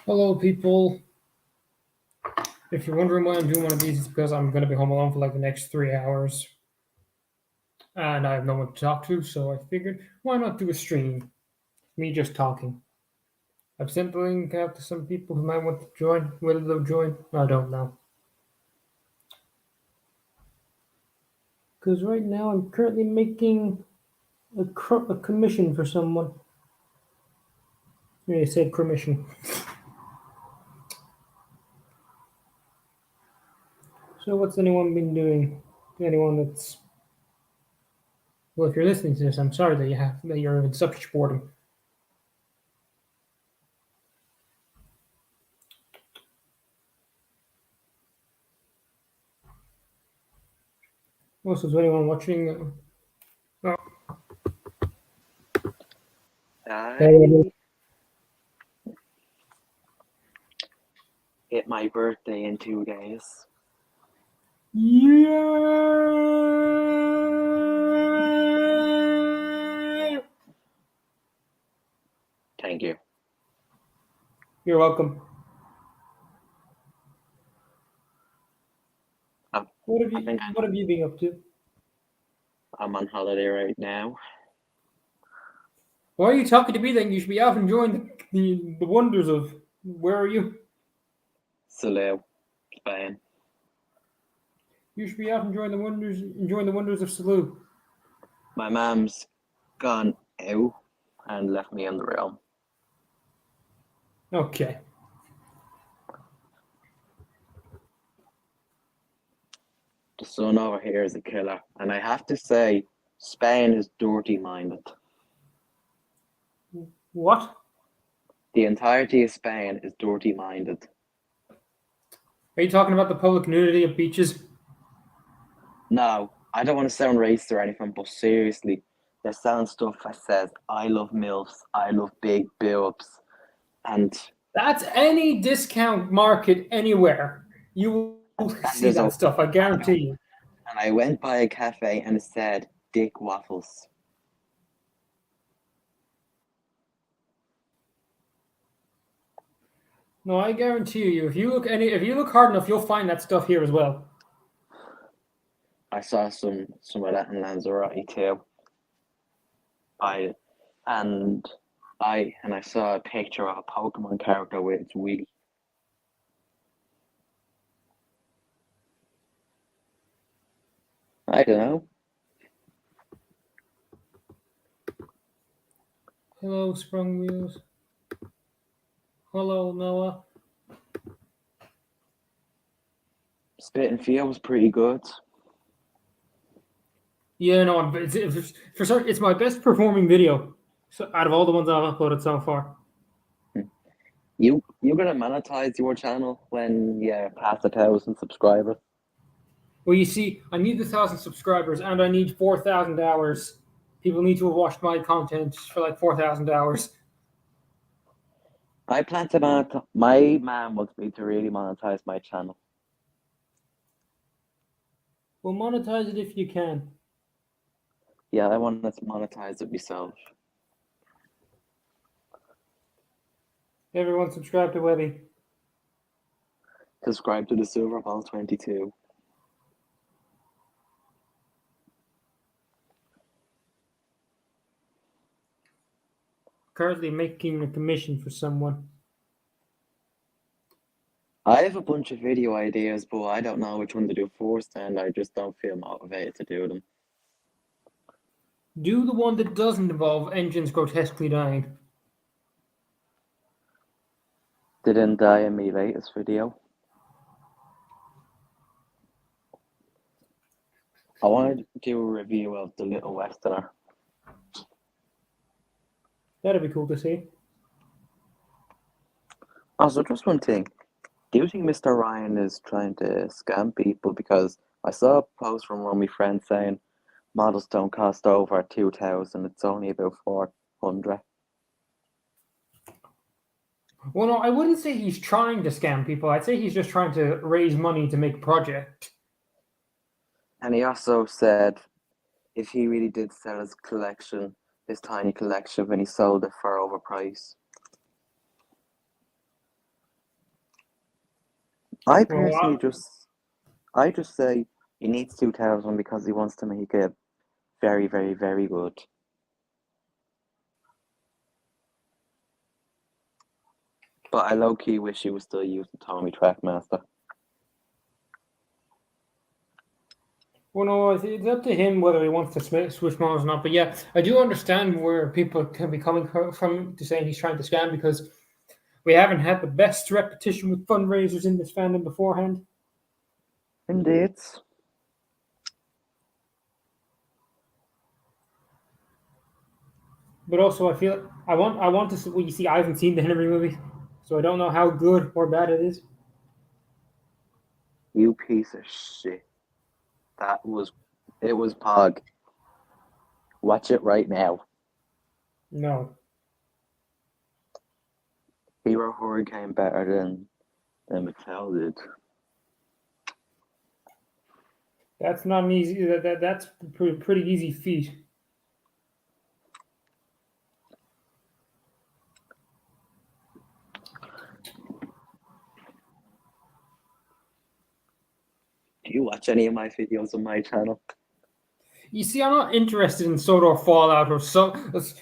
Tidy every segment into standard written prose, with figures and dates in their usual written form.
Hello, people. If you're wondering why I'm doing one of these, it's because I'm going to be home alone for like the next 3 hours. And I have no one to talk to, so I figured, why not do a stream? Me just talking. I've sent the link out to some people who might want to join. Whether they'll join, I don't know. Because right now I'm currently making a commission for someone. Yeah, I said commission. So what's anyone been doing? Anyone that's... Well, if you're listening to this, I'm sorry that you're in such boredom. Also, is anyone watching? Oh. I hit my birthday in 2 days. Yeah. Thank you. You're welcome. What have you been up to? I'm on holiday right now. Why are you talking to me then? You should be out enjoying the wonders of... Where are you? Salou, Spain. You should be out enjoying the wonders of Salou. My mom's gone out and left me in the realm. Okay. The sun over here is a killer, and I have to say, Spain is dirty-minded. What? The entirety of Spain is dirty-minded. Are you talking about the public nudity of beaches? No, I don't want to sound racist or anything, but seriously, they're selling stuff that says, I love MILFs, I love big boobs, and... That's any discount market anywhere. You will see that stuff, I guarantee you. And I went by a cafe and it said Dick Waffles. No, I guarantee you, if you look hard enough, you'll find that stuff here as well. I saw some of that in Lanzarote too. I saw a picture of a Pokemon character with its wheelie. I don't know. Hello, Sprung Wheels. Hello, Noah. Spit and Feel was pretty good. Yeah, no, it's my best performing video out of all the ones I've uploaded so far. You're gonna monetize your channel when you pass 1,000 subscribers. Well, you see, I need 1,000 subscribers and I need 4,000 hours. People need to have watched my content for like 4,000 hours. I plan to monetize. My man wants me to really monetize my channel. Well, monetize it if you can. Yeah, I want to monetize it myself. Everyone subscribe to Webby. Subscribe to the Silver Ball 22. Currently making a commission for someone. I have a bunch of video ideas, but I don't know which one to do first, and I just don't feel motivated to do them. Do the one that doesn't involve engines grotesquely dying. Didn't die in my latest video. I wanted to do a review of The Little Westerner. That'd be cool to see. Also, just one thing. Do you think Mr. Ryan is trying to scam people? Because I saw a post from one of my friends saying models don't cost over 2,000, it's only about 400. Well, no, I wouldn't say he's trying to scam people. I'd say he's just trying to raise money to make a project. And he also said if he really did sell his collection, his tiny collection, when he sold it for overpriced. I Well, personally I just say he needs 2,000 because he wants to make it very, very, very good. But I low key wish he was still using Tommy Trackmaster. well, no, it's up to him whether he wants to switch models or not. But yeah, I do understand where people can be coming from to saying he's trying to scam because we haven't had the best repetition with fundraisers in this fandom beforehand. Indeed. But also, I feel I want to see. Well, you see, I haven't seen the Henry movie, so I don't know how good or bad it is. You piece of shit. It was Pog. Watch it right now. No, Hero Hurricane better than Mattel did. that's not an easy. That's pretty easy feat. Do you watch any of my videos on my channel? You see, I'm not interested in Sodor Fallout or so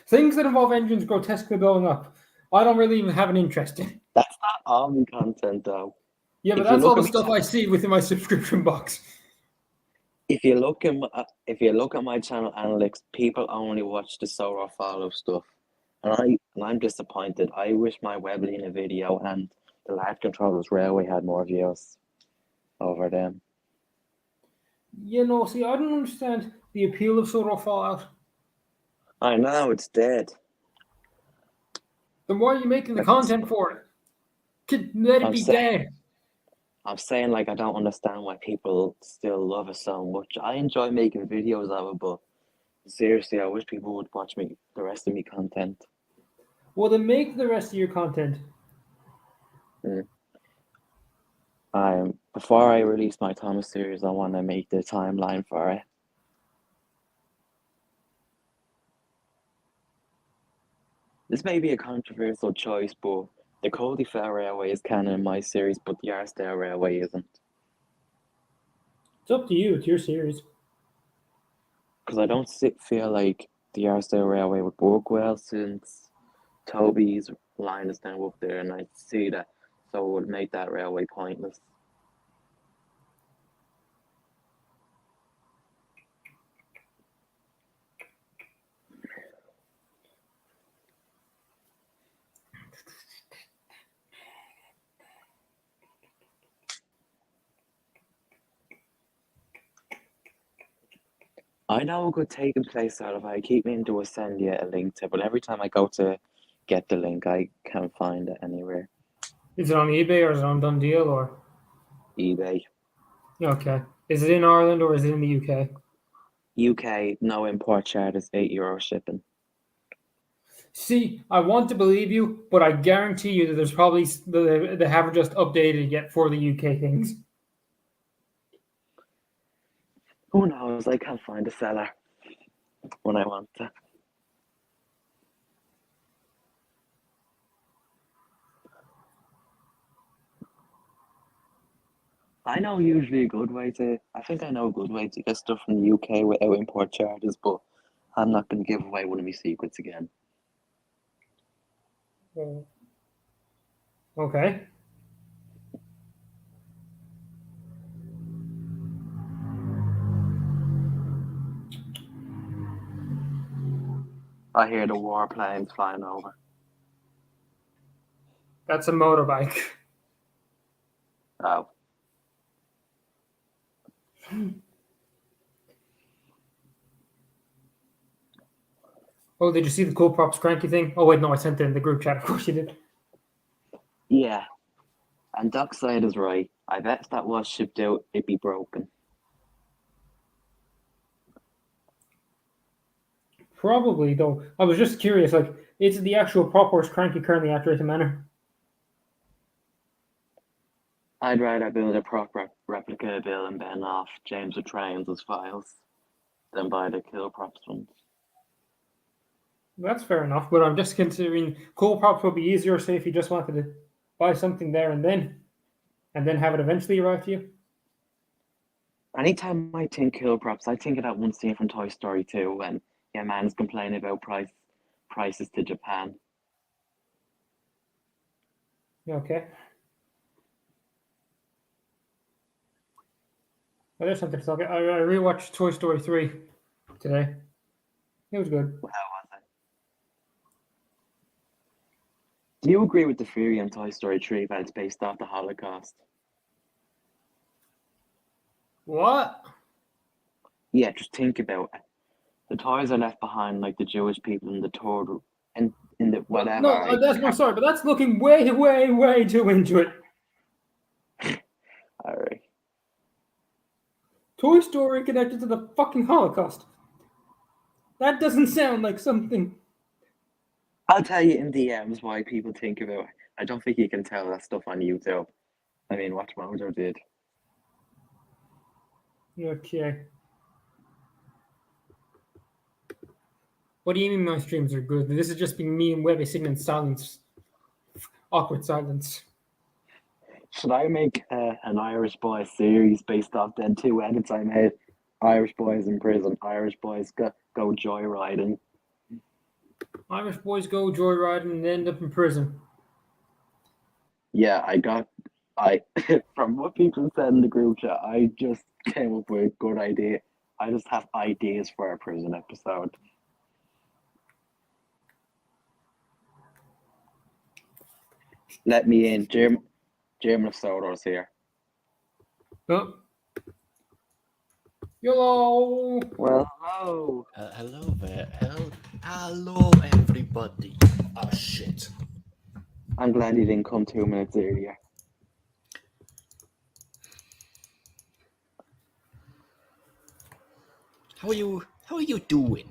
things that involve engines grotesquely blowing up. I don't really even have an interest in. That's not all my content though. Yeah, but If you that's all look the at me, stuff I see within my subscription box. if you look at my channel analytics, people only watch the Sora follow stuff, and I'm disappointed. I wish my Weblina video and the Large Controllers Railway had more views over them. You know, see, I don't understand the appeal of Sodor Fallout. I know it's dead. Then why are you making the Like, content for it? Let it I'm be saying, dead. I'm saying, like, I don't understand why people still love it so much. I enjoy making videos of it, but seriously, I wish people would watch the rest of me content. Well, then make the rest of your content. Mm. Before I release my Thomas series, I want to make the timeline for it. This may be a controversial choice, but the Cody Fell Railway is canon in my series, but the Archdale Railway isn't. It's up to you. It's your series. Because I don't feel like the Archdale Railway would work well since Toby's line is now up there, and I see that, so it would make that railway pointless. I know a good taking place out of it. I keep meaning to send you a link to, but every time I go to get the link, I can't find it anywhere. Is it on eBay or is it on Done Deal or? eBay. Okay. Is it in Ireland or is it in the UK? UK, no import charges, €8 shipping. See, I want to believe you, but I guarantee you that there's probably they haven't just updated yet for the UK things. Who knows? I can't find a seller when I want to. I know usually I think I know a good way to get stuff from the UK without import charges, but I'm not going to give away one of my secrets again. Okay. I hear the warplanes flying over. That's a motorbike. Oh. Oh, did you see the cool props cranky thing? Oh wait, no, I sent it in the group chat. Of course you did. Yeah. And Dockside is right. I bet if that was shipped out, it'd be broken. Probably though. I was just curious. Like, is the actual prop horse cranky currently at Drayton Manor? I'd rather build a proper replica of Bill and Ben off James O'Trains' files than buy the kill props ones. That's fair enough. But I'm just considering cool props would be easier, say, if you just wanted to buy something there and then. and then have it eventually arrive to you? Anytime I think cool props, I think of that one scene from Toy Story 2 when man's complaining about prices to Japan. Okay. Well, there's something to talk about. I rewatched Toy Story 3 today. It was good. How was it? Do you agree with the theory on Toy Story 3 that it's based off the Holocaust? What? Yeah, just think about it. The toys are left behind, like the Jewish people in the third and in the whatever. No, that's no sorry, but that's looking way, way, way too into it. All right. Toy Story connected to the fucking Holocaust. That doesn't sound like something. I'll tell you in DMs why people think about it. I don't think you can tell that stuff on YouTube. I mean, what Mojo did. Okay. What do you mean my streams are good? This is just being me and Webby sitting in silence. Awkward silence. Should I make an Irish Boy series based off then 2 edits I made? Irish Boys in prison. Irish Boys go joyriding. Irish boys go joyriding and end up in prison. Yeah, I from what people said in the group chat, I just came up with a good idea. I just have ideas for a prison episode. Let me in, Jim of Sodo's here. Oh. YOLO! Well, hello. Hello there. Hello, everybody. Oh, shit. I'm glad you didn't come 2 minutes earlier. How are you doing?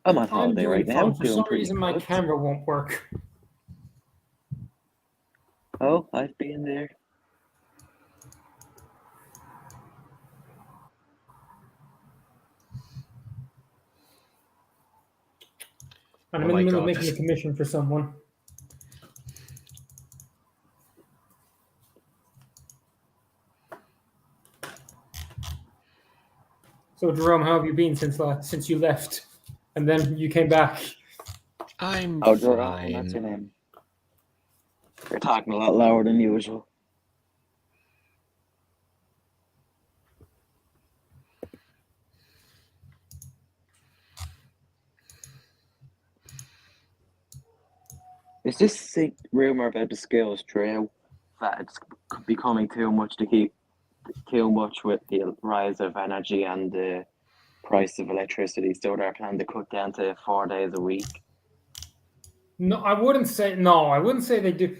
I'm on I'm holiday doing right now. fine. For Doing some pretty reason, my good. camera won't work. Oh, I've been there. And Oh I'm in my the middle of God. making a commission for someone. So Jerome, how have you been since you left, and then you came back? I'm Oh, Jerome, that's your fine. name. You're talking a lot louder than usual. Is this rumor about the skills true? That it's becoming too much with the rise of energy and the price of electricity, so they're planning to cut down to 4 days a week. No, I wouldn't say no. I wouldn't say they do.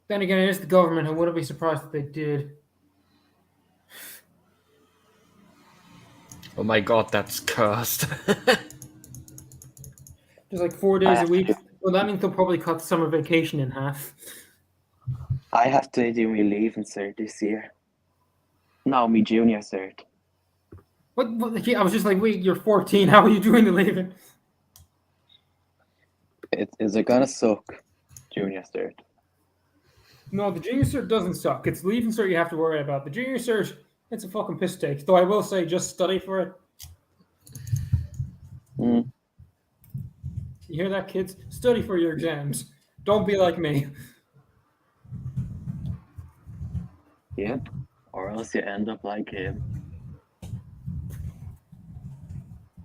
Then again, it is the government. I wouldn't be surprised if they did. Oh my God, that's cursed. Just like 4 days a week. Well, that means they'll probably cut summer vacation in half. I have to do my leaving cert this year. No, me junior cert. What? I was just like, wait, you're 14. How are you doing the leaving? Is it gonna suck? Junior cert. No, the junior cert doesn't suck. It's the leaving cert you have to worry about. The junior cert, it's a fucking piss take. Though I will say, just study for it. Mm. You hear that, kids? Study for your exams. Don't be like me. Yep. Or else you end up like him.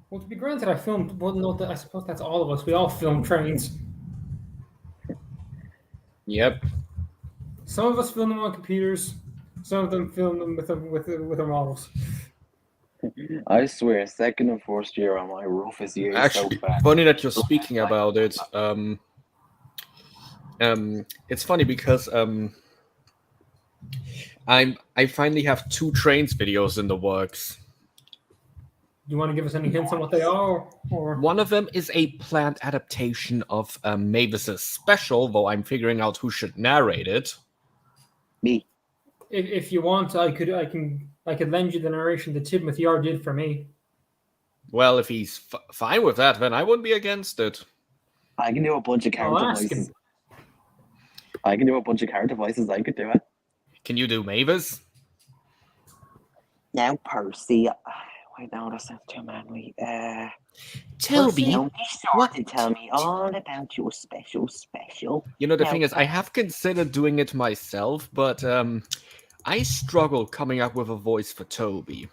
Well, to be granted, I filmed. Well, no, I suppose that's all of us. We all film trains. Yep. Some of us film them on computers. Some of them film them with their models. I swear, second and first year are my roughest years Actually, so far. funny that you're speaking about it. It's funny because I finally have 2 trains videos in the works. Do you want to give us any hints on what they are? Or One of them is a planned adaptation of Mavis's special, though I'm figuring out who should narrate it. Me. if you want, I could lend you the narration that Timothy R did for me. Well, if he's fine with that, then I wouldn't be against it. I can do a bunch of character I'll ask voices. him. I can do a bunch of character voices. I could do it. Can you do Mavis? Now, Percy. Wait, no, that sounds too manly. Toby, Percy, don't be sure what? to tell me all about your special. You know, the Now, thing is, I have considered doing it myself, but I struggle coming up with a voice for Toby.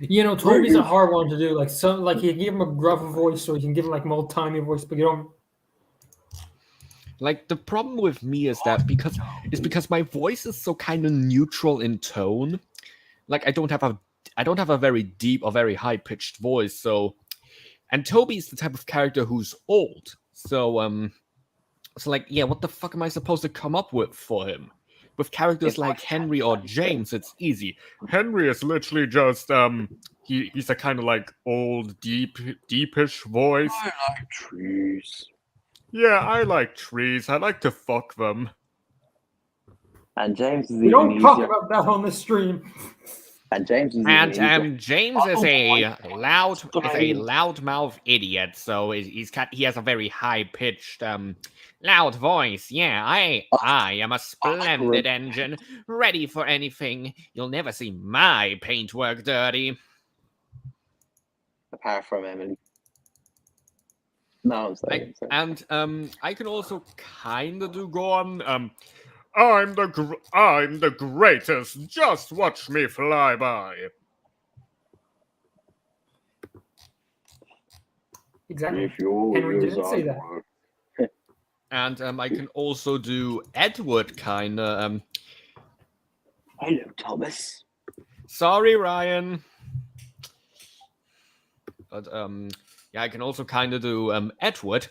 You know, Toby's a hard one to do. Like you give him a gruff voice, or you can give him like an old timey voice, but you don't. Like the problem with me is that because my voice is so kind of neutral in tone. Like I don't have a very deep or very high pitched voice. So, and Toby's the type of character who's old. So like yeah, what the fuck am I supposed to come up with for him? With characters like Henry or James, it's easy. Henry is literally just he's a kind of like old, deepish voice. I like trees. Yeah, I like trees. I like to fuck them. And James is We even don't talk easier. about that on the stream. And James is even And easier. James is a loudmouth idiot. So he has a very high pitched loud voice. Yeah, I am a splendid engine, ready for anything. You'll never see my paintwork dirty. Apart from Emily. No, I'm sorry. And I can also kind of do go on. I'm the greatest. Just watch me fly by. Exactly. If your Henry wheels didn't say that. are And I can also do Edward kind of. Hello, Thomas. Sorry, Ryan. But yeah, I can also kind of do Edward.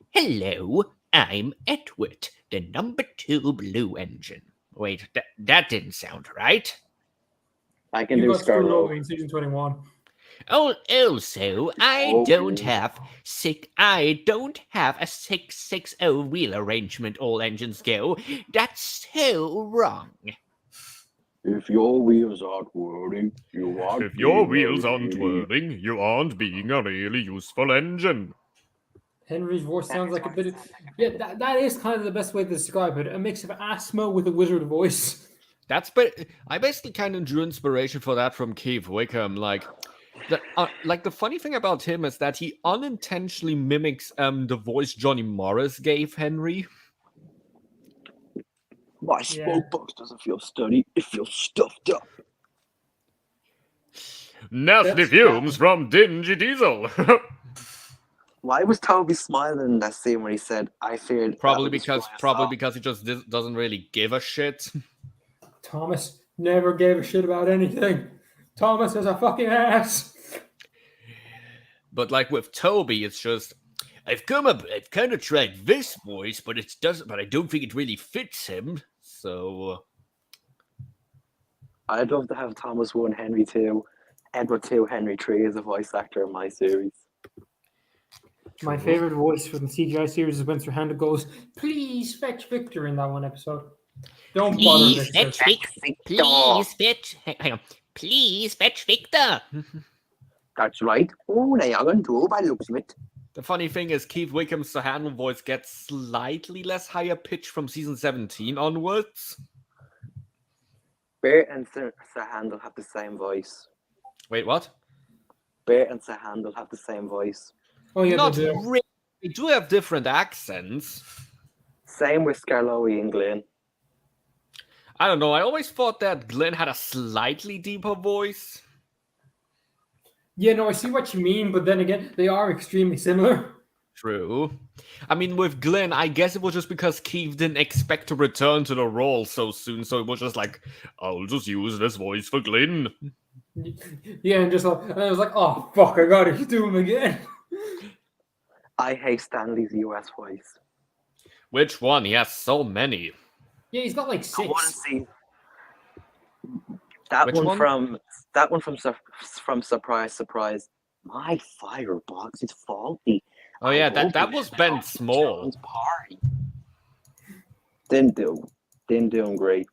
Hello, I'm Edward, the number 2 blue engine. Wait, that didn't sound right. I can You do got screwed Scarlet. over in season 21. Also, I don't have a 660 wheel arrangement. All engines go. That's so wrong. If your wheels aren't whirling, you aren't. If your wheels aren't whirling, you aren't being a really useful engine. Henry's voice sounds like a bit of... Yeah, that is kind of the best way to describe it. A mix of asthma with a wizard voice. I basically kind of drew inspiration for that from Keith Wickham. Like the funny thing about him is that he unintentionally mimics the voice Johnny Morris gave Henry. My smoke box doesn't feel sturdy; it feels stuffed up. Nasty fumes from Dingy Diesel. Why was Toby smiling in that scene when he said, "I feared"? Probably because he just doesn't really give a shit. Thomas never gave a shit about anything. Thomas is a fucking ass. But like with Toby, it's just I've kind of tried this voice, but but I don't think it really fits him. So I'd love to have Thomas 1, Henry 2, Edward 2, Henry 3 as a voice actor in my series. My favorite voice from the CGI series is when Sir Handel goes, "Please fetch Victor" in that one episode. Don't bother Victor. Hang on. Please fetch Victor. That's right. Oh, they are going to by the looks of it. The funny thing is, Keith Wickham's Sir Handel voice gets slightly less higher pitch from season 17 onwards. Bert and Sir Handel have the same voice. Wait, what? Bert and Sir Handel have the same voice. Oh yeah, Not they do. really. They do have different accents. Same with Scarlowy and Glenn. I don't know. I always thought that Glenn had a slightly deeper voice. Yeah, no, I see what you mean, but then again, they are extremely similar. True. I mean, with Glenn, I guess it was just because Keith didn't expect to return to the role so soon, so it was just like, I'll just use this voice for Glenn. Yeah, and I was like, oh fuck, I gotta do him again. I hate Stanley's US voice. Which one? He has so many. Yeah, he's got like 6. I want to see that Which one one? from Surprise. My firebox is faulty. Oh yeah, that was Ben Small. Party. Didn't do him great.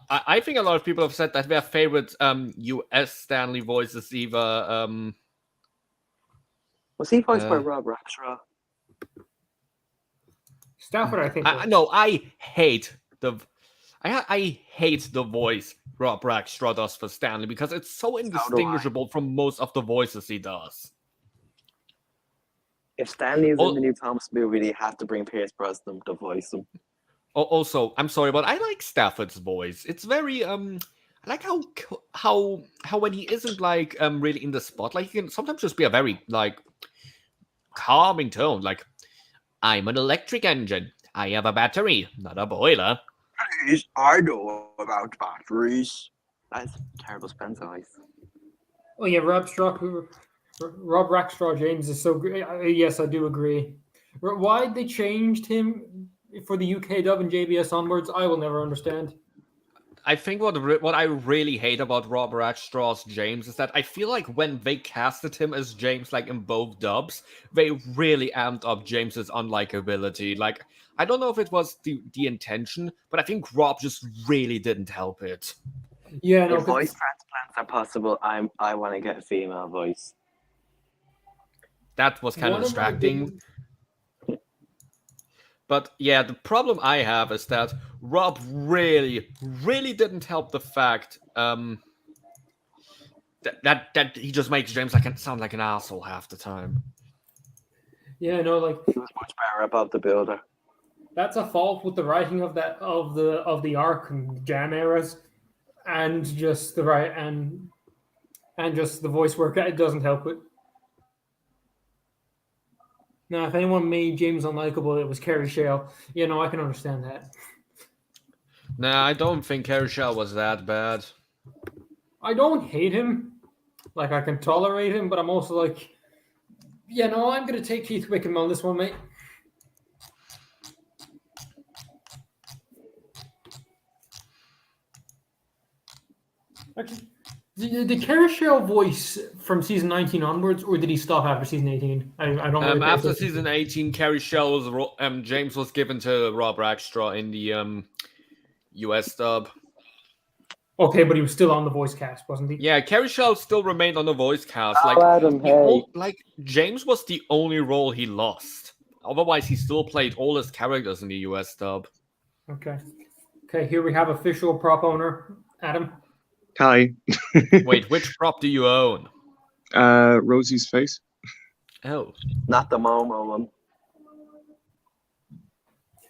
I think a lot of people have said that their favorite US Stanley voice is either Was he voiced by Rob Rackstraw? Stafford, I think. no, I hate I hate the voice Rob Rackstraw does for Stanley because it's so indistinguishable from most of the voices he does. If Stanley is Oh. in the new Thomas movie, they have to bring Pierce Brosnan to voice him. Also, I'm sorry, but I like Stafford's voice. It's very I like how when he isn't like really in the spotlight, he can sometimes just be a very like calming tone. Like, I'm an electric engine. I have a battery, not a boiler. Please, I know about batteries. That's terrible Spencer voice. Oh yeah, Rob Rackstraw James is so good. Yes, I do agree. Why they changed him for the UK dub and JBS onwards, I will never understand. I think what I really hate about Rob Rackstraw's James is that I feel like when they casted him as James, like in both dubs, they really amped up James's unlikability. Like, I don't know if it was the intention, but I think Rob just really didn't help it. Yeah, no. If voice transplants are possible, I want to get a female voice. That was kind of distracting. But yeah, the problem I have is that Rob really, really didn't help the fact that he just makes James sound like an asshole half the time. Yeah, no, like He was much better above the builder. That's a fault with the writing of the arc and jam eras, and just the and just the voice work. It doesn't help it. Now, if anyone made James unlikable, it was Kerry Shale. You know, I can understand that. Nah, I don't think Kerry Shale was that bad. I don't hate him. Like, I can tolerate him, but I'm also like, yeah, no, I'm going to take Keith Wickham on this one, mate. Actually, did Kerry Shale voice from season 19 onwards, or did he stop after season 18? I don't really after season 18, Kerry Shale was James was given to Rob Rackstraw in the US dub. Okay, but he was still on the voice cast, wasn't he? Yeah, Kerry Shale still remained on the voice cast. Oh, Adam, hey. James was the only role he lost. Otherwise, he still played all his characters in the US dub. Okay, here we have official prop owner, Adam. Hi. Wait, which prop do you own? Rosie's face. Oh. Not the Momo one.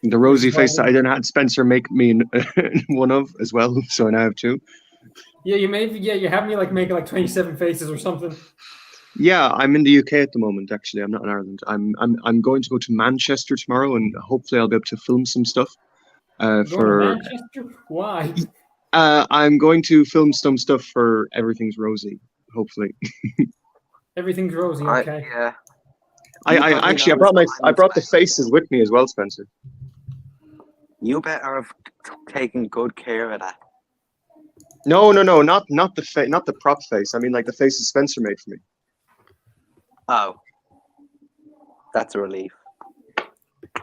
The Rosie face that I then had Spencer make me one of as well, so I now have two. Yeah, you have me like making like 27 faces or something. Yeah, I'm in the UK at the moment. Actually, I'm not in Ireland. I'm going to go to Manchester tomorrow, and hopefully I'll be able to film some stuff. Going to Manchester? Why? I'm going to film some stuff for Everything's Rosie. Hopefully. Everything's Rosie. Okay. Yeah. I brought the faces with me as well, Spencer. You better have taken good care of that. No, not the prop face. I mean, like the faces Spencer made for me. Oh, that's a relief.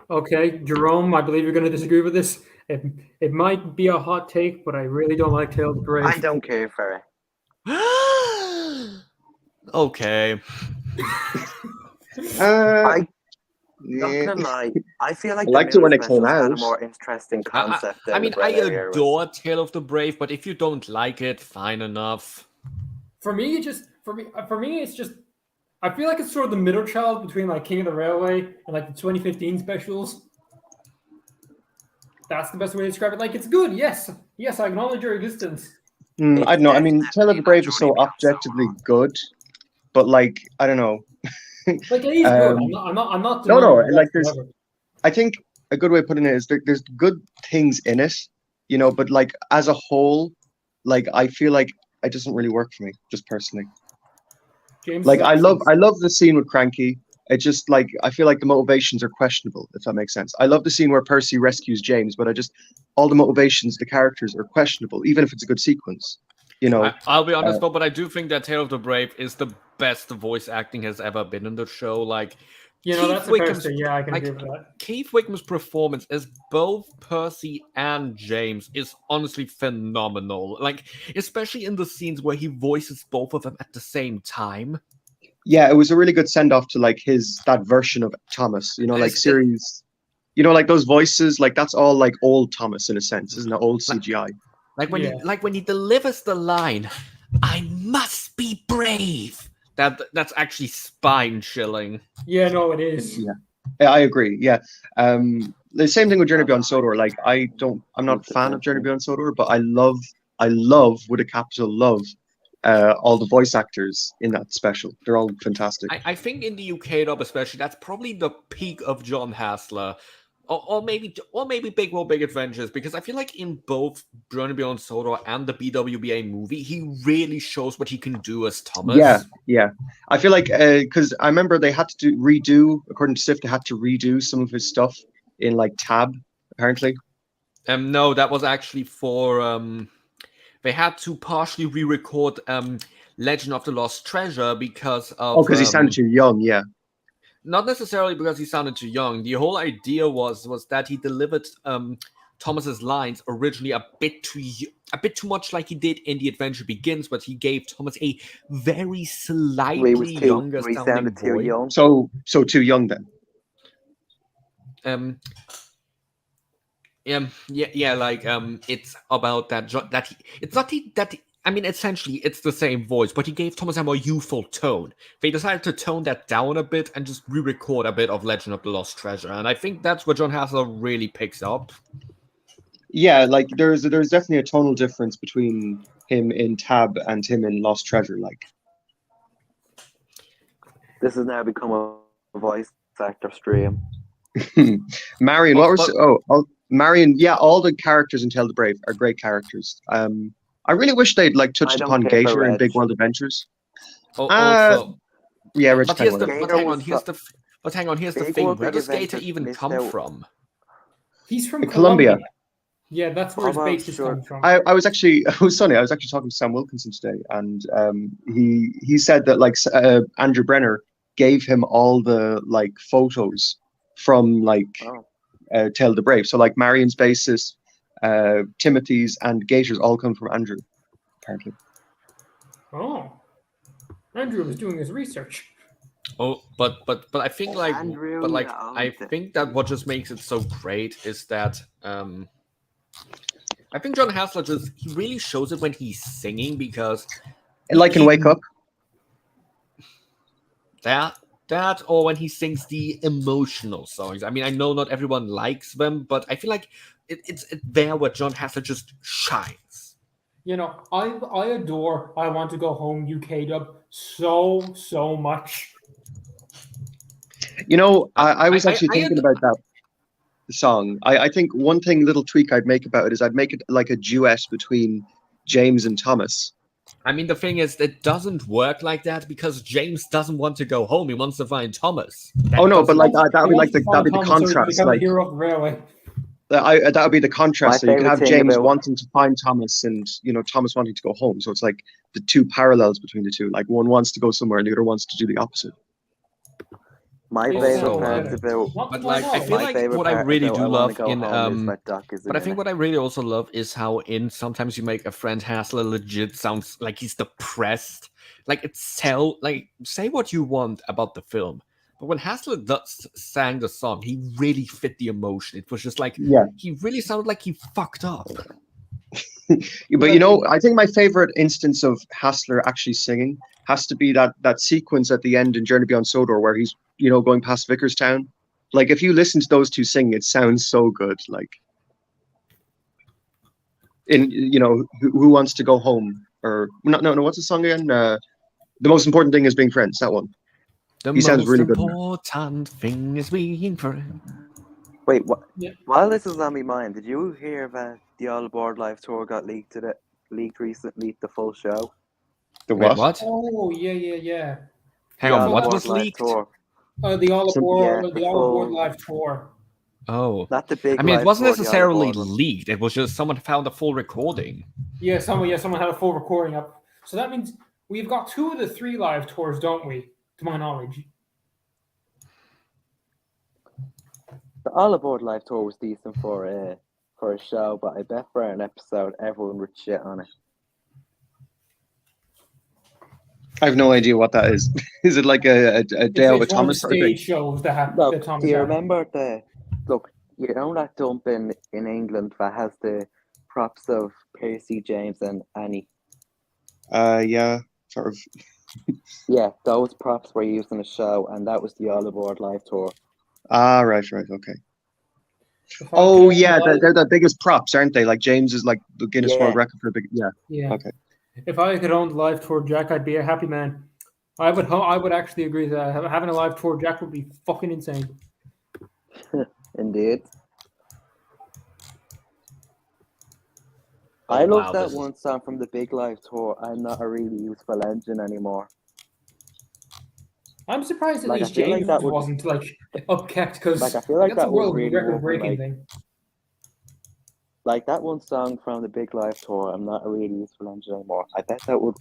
Okay, Jerome, I believe you're going to disagree with this. It might be a hot take, but I really don't like Tale of the Brave. I don't care for it. Okay. Not gonna lie, I feel like I liked it when it came out. A more interesting concept. I adore Tale of the Brave, but if you don't like it, fine enough. For me, it's just. I feel like it's sort of the middle child between like King of the Railway and like the 2015 specials. That's the best way to describe it. Like, it's good, yes, I acknowledge your existence. I don't know. I mean, Tale of the Brave is so objectively good, but like, I don't know. Like, it is good. I'm not. No. Like, I think a good way of putting it is there's good things in it, you know. But like as a whole, like I feel like it doesn't really work for me, just personally. James, like I love the scene with Cranky. It just like I feel like the motivations are questionable, if that makes sense. I love the scene where Percy rescues James, but all the motivations, the characters are questionable, even if it's a good sequence. You know, I'll be honest, but I do think that Tale of the Brave is the best voice acting has ever been in the show. Like, that's a fair thing. Yeah, I can agree with that. Keith Wickham's performance as both Percy and James is honestly phenomenal. Like, especially in the scenes where he voices both of them at the same time. Yeah, it was a really good send off to like that version of Thomas. You know, like series. You know, like those voices, like that's all like old Thomas in a sense, isn't it? Old CGI. Like when Yeah. when he delivers the line, "I must be brave." That's actually spine chilling. Yeah, no, it is. Yeah, I agree. Yeah. The same thing with Journey Beyond Sodor. Like I'm not a fan of Journey Beyond Sodor, but I love with a capital love, all the voice actors in that special. They're all fantastic. I think in the UK dub especially, that's probably the peak of John Hassler. Or maybe Big World Big Adventures, because I feel like in both Journey Beyond Sodor and the BWBA movie, he really shows what he can do as Thomas. Yeah. I feel like because I remember they had to redo, according to Sif, they had to redo some of his stuff in like Tab, apparently. No, that was actually for they had to partially re-record Legend of the Lost Treasure because of Oh, because he sounded too young. Yeah. not necessarily because he sounded too young. The whole idea was that he delivered Thomas's lines originally a bit too much like he did in The Adventure Begins, but he gave Thomas a very slightly younger he sounding sounded too voice. young. So too young then. It's about essentially it's the same voice, but he gave Thomas a more youthful tone. They decided to tone that down a bit and just re-record a bit of Legend of the Lost Treasure, and I think that's where John Hassler really picks up. Yeah, like there's definitely a tonal difference between him in Tab and him in Lost Treasure. Like, This has now become a voice actor stream. Marion, Marion, yeah, all the characters in Tell the Brave are great characters. I really wish they'd like touched don't upon care for Gator in Reg. Big World Adventures. Also, Yeah, Rich but Tang, here's the whatever. hang on, here's the Big thing. World, Where Big does Gator Adventures even missed come out. from? He's from Colombia. Yeah, that's where his Oh, base is sure. coming from. I was actually it was funny. I was actually talking to Sam Wilkinson today, and he said that like Andrew Brenner gave him all the like photos from like Oh. Tell the Brave. So like Marion's bassist, Timothy's, and Gator's all come from Andrew, apparently. Oh, Andrew was doing his research. Oh, but I think like Andrew, but like yeah, I think that what just makes it so great is that I think John Hassler he really shows it when he's singing, because Like in Wake Up. that or when he sings the emotional songs. I mean, I know not everyone likes them, but I feel like it's there where John Hassler just shines. You know, I adore I Want to Go Home UK dub so much. You know, I was actually thinking about that song. I think one little tweak I'd make about it is I'd make it like a duet between James and Thomas. I mean, the thing is, it doesn't work like that because James doesn't want to go home. He wants to find Thomas. Oh no, but like that would be like He wants to the find Thomas so he can contrast. become a Like hero of the railway. that would be the contrast. My So you could favourite have thing James about- wanting to find Thomas, and Thomas wanting to go home. So it's like the two parallels between the two. Like one wants to go somewhere, and the other wants to do the opposite. My Also, favorite uh, part about Not But to my like, I knowledge. feel my like favorite what I part really about do I Wanna love Go in Home is that Doc is but I in think it. what I really also love is how in Sometimes You Make a Friend Hassler legit sounds like he's depressed. Like say what you want about the film, but when Hassler sang the song, he really fit the emotion. It was just like Yeah. he really sounded like he fucked up. But I think my favorite instance of Hassler actually singing has to be that sequence at the end in Journey Beyond Sodor where he's going past Vicarstown. Like if you listen to those two sing, it sounds so good. Like in who wants to go home, or no what's the song again? The most important thing is being friends. That one. The He sounds most really good in that. important thing is being friends. Wait, what? Yeah. While this is on my mind, did you hear that the All Aboard Live tour got leaked recently? The full show. The Wait, what? what? Oh yeah. Hang The on, All what Aboard was Live leaked? Tour. The All Aboard, yeah, the the All Aboard full- live tour. Oh. Not the big. I mean, it live wasn't tour, the All necessarily Aboard one. leaked. It was just someone found a full recording. Yeah, someone had a full recording up. So that means we've got 2 of the 3 live tours, don't we? To my knowledge. The All Aboard Live tour was decent for a show, but I bet for an episode everyone would shit on it. I have no idea what that is. Is it like a day out with It's one of the Thomas sort of thing? stage shows that Look, that Thomas do you had. remember You know that dump in England that has the props of Percy, James, and Annie. Yeah, sort of. Yeah, those props were used in the show, and that was the All Aboard live tour. Ah, right, okay. If I could Oh own yeah, live- they're the biggest props, aren't they? Like James is like the Guinness Yeah. World Record for big. Yeah. yeah. Okay. If I could own the live tour Jack, I'd be a happy man. I would actually agree that having a live tour Jack would be fucking insane. Indeed. Oh, I love wow, that this is- one song from the Big Live tour. I'm not a really useful engine anymore. I'm surprised at Like, I least feel like James that would- wasn't like upkept because Like, I feel like that's a that would world really record work in, breaking like- thing. Like that one song from the Big Live tour, I'm not a really useful engine anymore. I bet that would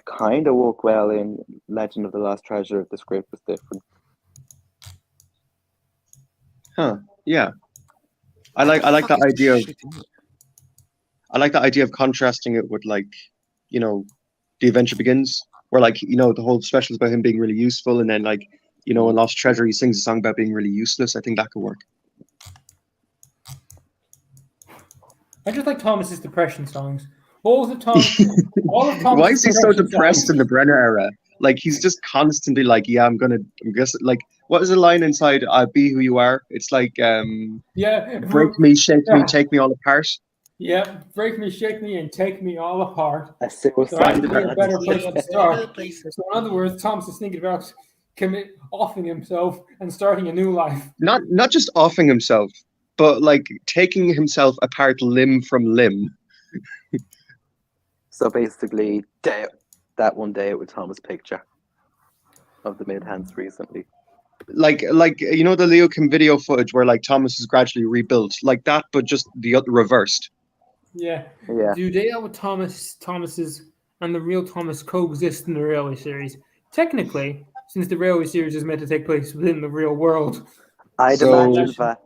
kind of work well in Legend of the Lost Treasure if the script was different. Yeah. I like Fuck that is this idea of shit in here? I like the idea of contrasting it with like, you know, The Adventure Begins, where like, you know, the whole special is about him being really useful, and then like, you know, in Lost Treasure he sings a song about being really useless. I think that could work. I just like Thomas's depression songs. All of Thomas. Why is he so depression depressed songs. in the Brenner era? Like he's just constantly like, yeah, I'm guessing like what is the line inside Be Who You Are? It's like Yeah, break me, shake me, take me all apart. Yeah, break me, shake me, and take me all apart. A There has suicide to be a note. better place to start. So in other words, Thomas is thinking about offing himself and starting a new life. Not just offing himself, but like taking himself apart limb from limb. So basically, that one day with Thomas picture of the mid-hands recently. Like you know the Leo Kim video footage where like Thomas is gradually rebuilt, like that, but just the other reversed. Yeah. Yeah. Do Dale with Thomas's and the real Thomas coexist in the Railway series? Technically, since the Railway series is meant to take place within the real world. I'd So- imagine that.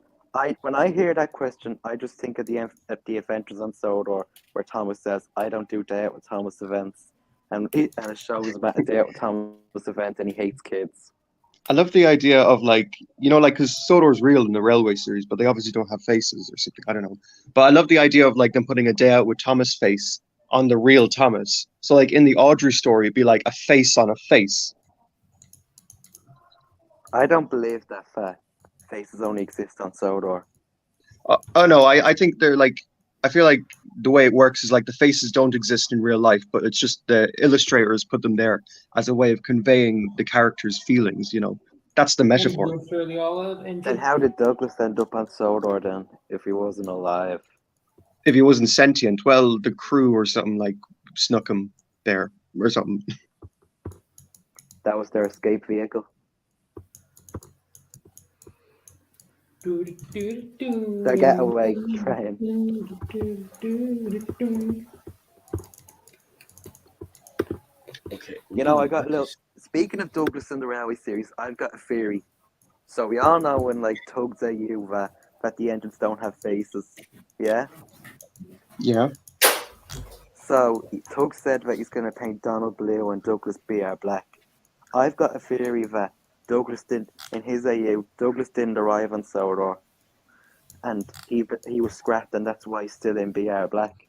When I hear that question, I just think of the Adventures on Sodor, where Thomas says, "I don't do day out with Thomas events," and it shows about a day out with Thomas event, and he hates kids. I love the idea of like, you know, like because Sodor's real in the Railway series, but they obviously don't have faces or something. I don't know. But I love the idea of like them putting a day out with Thomas face on the real Thomas. So like in the Audrey story, it'd be like a face on a face. I don't believe that faces only exist on Sodor. Oh no, I think they're like, I feel like the way it works is like the faces don't exist in real life, but it's just the illustrators put them there as a way of conveying the character's feelings, you know. That's the metaphor. Then how did Douglas end up on Sodor then, if he wasn't alive? If he wasn't sentient, well, the crew or something like snuck him there or something. That was their escape vehicle. The getaway train. Okay. You know, I got a little. Speaking of Douglas and the Railway series, I've got a theory. So we all know when like tugs at you that the engines don't have faces. Yeah. Yeah. So Tug said that he's gonna paint Donald blue and Douglas BR black. I've got a theory that Douglas didn't in his AU. Douglas didn't arrive on Sodor, and he was scrapped, and that's why he's still in BR black.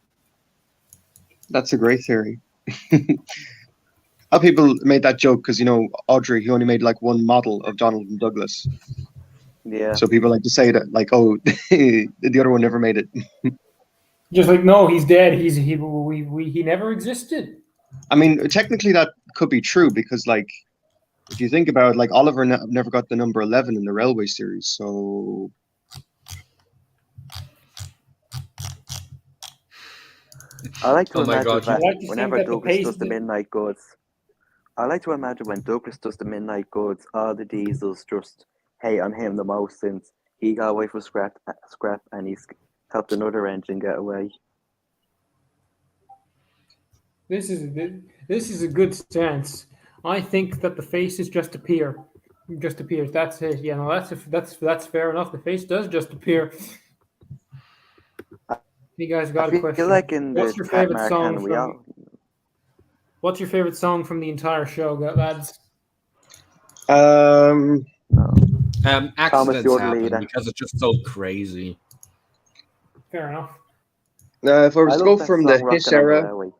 That's a great theory. How people made that joke because, you know, Audrey, he only made like one model of Donald and Douglas. Yeah. So people like to say that, like, oh, the other one never made it. Just like, no, he's dead. He never existed. I mean, technically that could be true because, like, if you think about it, like, Oliver never got the number 11 in the Railway series, so... I like to Oh my imagine God, that you like to whenever think that the Douglas pace does the that- midnight goods, I like to imagine when Douglas does the midnight goods, all the diesels just hate on him the most since he got away from scrap, and he's helped another engine get away. This is a good stance. I think that the faces just appear. Just appears. That's it. Yeah, no, that's fair enough. The face does just appear. You guys got I a question? feel like in What's the your Cat favorite Mark song canon, we all from? What's your favorite song from the entire show, lads? no. Accidents you're the happen leader. because it's just so crazy. Fair enough. If I I was to love go that from song, the hit Rockin' on the era, Railway.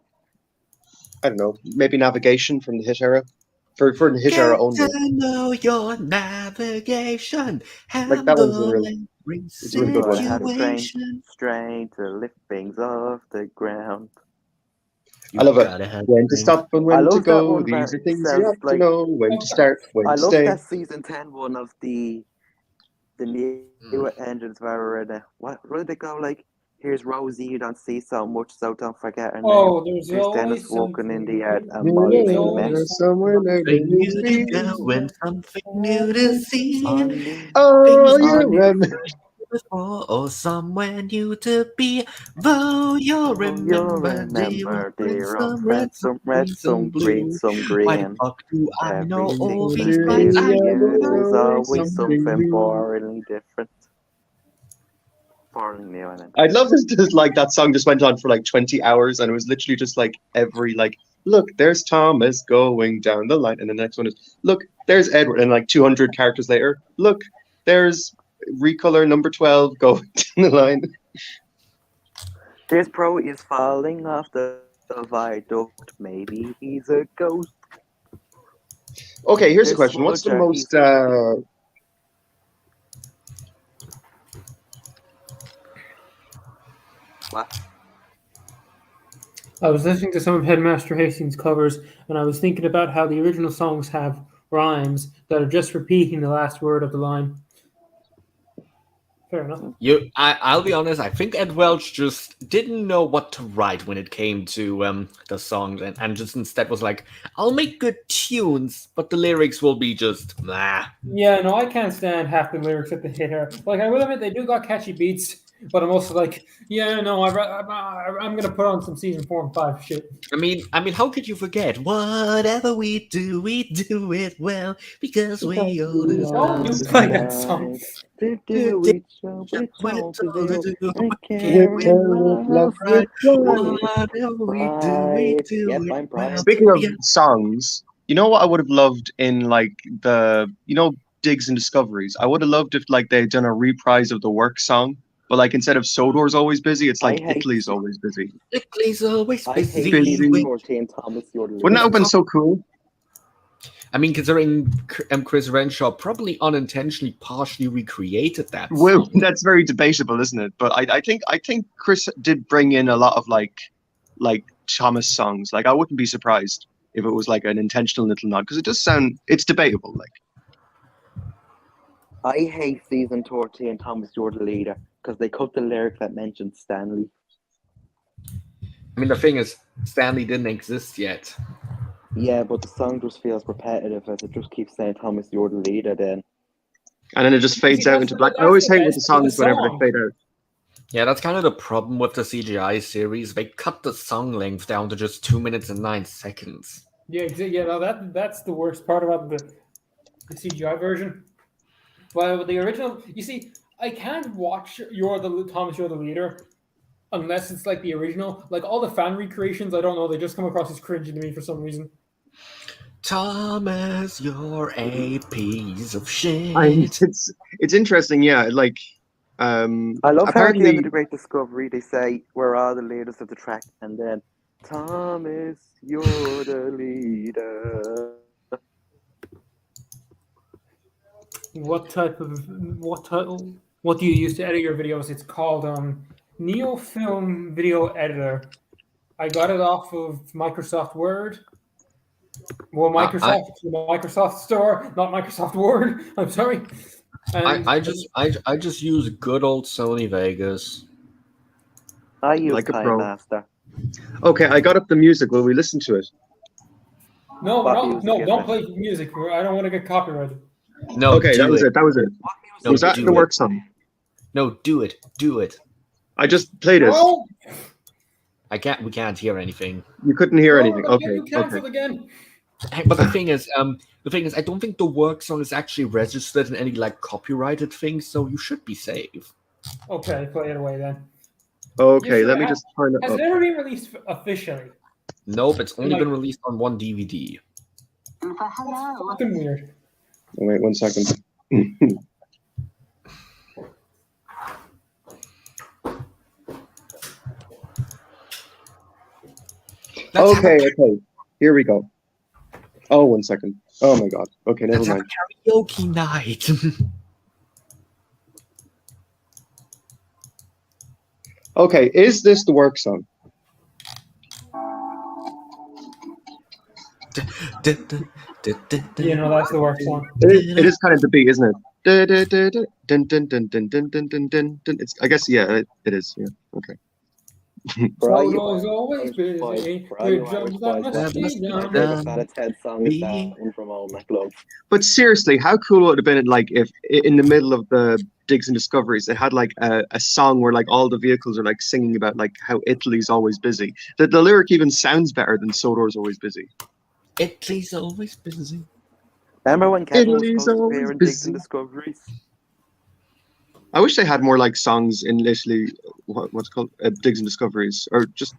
I don't know, maybe Navigation from the hit era. For the hit era only. To know your navigation, Like, that one's handle every it's a really good one. Gotta have situation. strength to lift things off the ground. You I love it. gotta have When to strength. stop and I when to love that go. one These where are it things you says, have to like, know. When to start, when I to love stay. that season 10 one of the new engines where we're in it. What did they go like? Here's Rosie, you don't see so much, so don't forget her name. Oh, there's Here's always Dennis walking in the something. yard and You Molly There's made a always mess. somewhere there Something needs new to to be. go and something new to see. Only Oh, Things you not remember. before or somewhere new to be. Though you'll remember, dear old some red, friends, some red, some green, blue. some Why the green. fuck do I know Everything all you these do, rights? I there's know always something new. boringly different. Boringly new, I meant. I'd love this. Just like that song just went on for like 20 hours, and it was literally just like every like, look, there's Thomas going down the line, and the next one is, look, there's Edward, and like 200 characters later, look, there's recolor number 12 going down the line. This pro is falling off the viaduct. Maybe he's a ghost. Okay, here's the There's question: what's the Smudger, most? What? I was listening to some of Headmaster Hastings' covers, and I was thinking about how the original songs have rhymes that are just repeating the last word of the line. Fair enough. I'll be honest. I think Ed Welch just didn't know what to write when it came to the songs, and just instead was like, "I'll make good tunes, but the lyrics will be just nah." Yeah, no, I can't stand half the lyrics at the hit here. Like, I will admit they do got catchy beats, but I'm also like, yeah, no, I'm gonna put on some season 4 and 5 shit. I mean, how could you forget? Whatever we do it well because we all Don't you play that song? To do it, so it's all to do. I Can't can't we love right? with Whatever pride. we do Yep, it I'm well. proud. Speaking of Yeah. songs, you know what I would have loved in like Digs and Discoveries. I would have loved if like they'd done a reprise of the Work song, but like instead of Sodor's always busy, it's like I hate- Italy's always busy. Italy's always I hate busy. season 14, Thomas, you're the Wouldn't that have been so cool? I mean, considering Chris Renshaw probably unintentionally partially recreated that Well, song. that's very debatable, isn't it? But I think Chris did bring in a lot of like Thomas songs. Like I wouldn't be surprised if it was like an intentional little nod because it does sound. It's debatable. Like I hate season 14, Thomas, you're the leader, because they cut the lyric that mentioned Stanley. I mean, the thing is, Stanley didn't exist yet. Yeah, but the song just feels repetitive as it just keeps saying Thomas, you're the leader then. and then it just fades out into black. I always hate with the songs whenever they fade out. Yeah, that's kind of the problem with the CGI series. They cut the song length down to just 2 minutes and 9 seconds. Yeah, no, that's the worst part about the CGI version. Well, the original, you see, I can't watch Thomas, You're the Leader unless it's like the original. Like all the fan recreations, I don't know, they just come across as cringy to me for some reason. Thomas, you're a piece of shit. It's interesting, yeah. Like I love how at the apparently end of the Great Discovery they say we're all the leaders of the track, and then Thomas, you're the leader. What do you use to edit your videos? It's called Neofilm Video Editor. I got it off of Microsoft Word. Well, Microsoft Store, not Microsoft Word. I'm sorry. I just use good old Sony Vegas. I use Like a Time pro. Master. Okay, I got up the music. Will we listen to it? No, What music is don't it? play music. I don't want to get copyrighted. No, Okay, that was it. That was it. No, Was that do the it. Work song? No, do it. Do it. I just played it. Oh, We can't hear anything. You couldn't hear oh, anything. I'm Okay, getting okay. cancelled again. But the thing is, I don't think the Work song is actually registered in any like copyrighted thing, so you should be safe. Okay, play it away then. Okay, Yes, let me just turn it Has up. it ever been released officially? Nope, it's only Like- been released on one DVD. Fucking weird. Wait 1 second. Let's Okay. Here we go. Oh, 1 second. Oh my god. Okay, never have mind. a karaoke night. Okay, is this the work song? You know, that's the work song. It is kind of the beat, isn't it? Dun, dun, dun, dun, dun, dun, dun, dun, dun. It's, I guess, yeah, it is. Yeah, okay. For all you Photo's always Irish boys, busy. for all you Good Irish jobs boys that watching, must be my done. favorite Fat Ted song is that one from Old McLove. But seriously, how cool would it have been like if in the middle of the Digs and Discoveries, it had like a song where like all the vehicles are like singing about like how Italy's always busy. The lyric even sounds better than Sodor's always busy. Italy's always busy. Remember when Kevin was Italy's supposed to always appear in Digs busy. and Discoveries? I wish they had more like songs in literally what's called Digs and Discoveries or just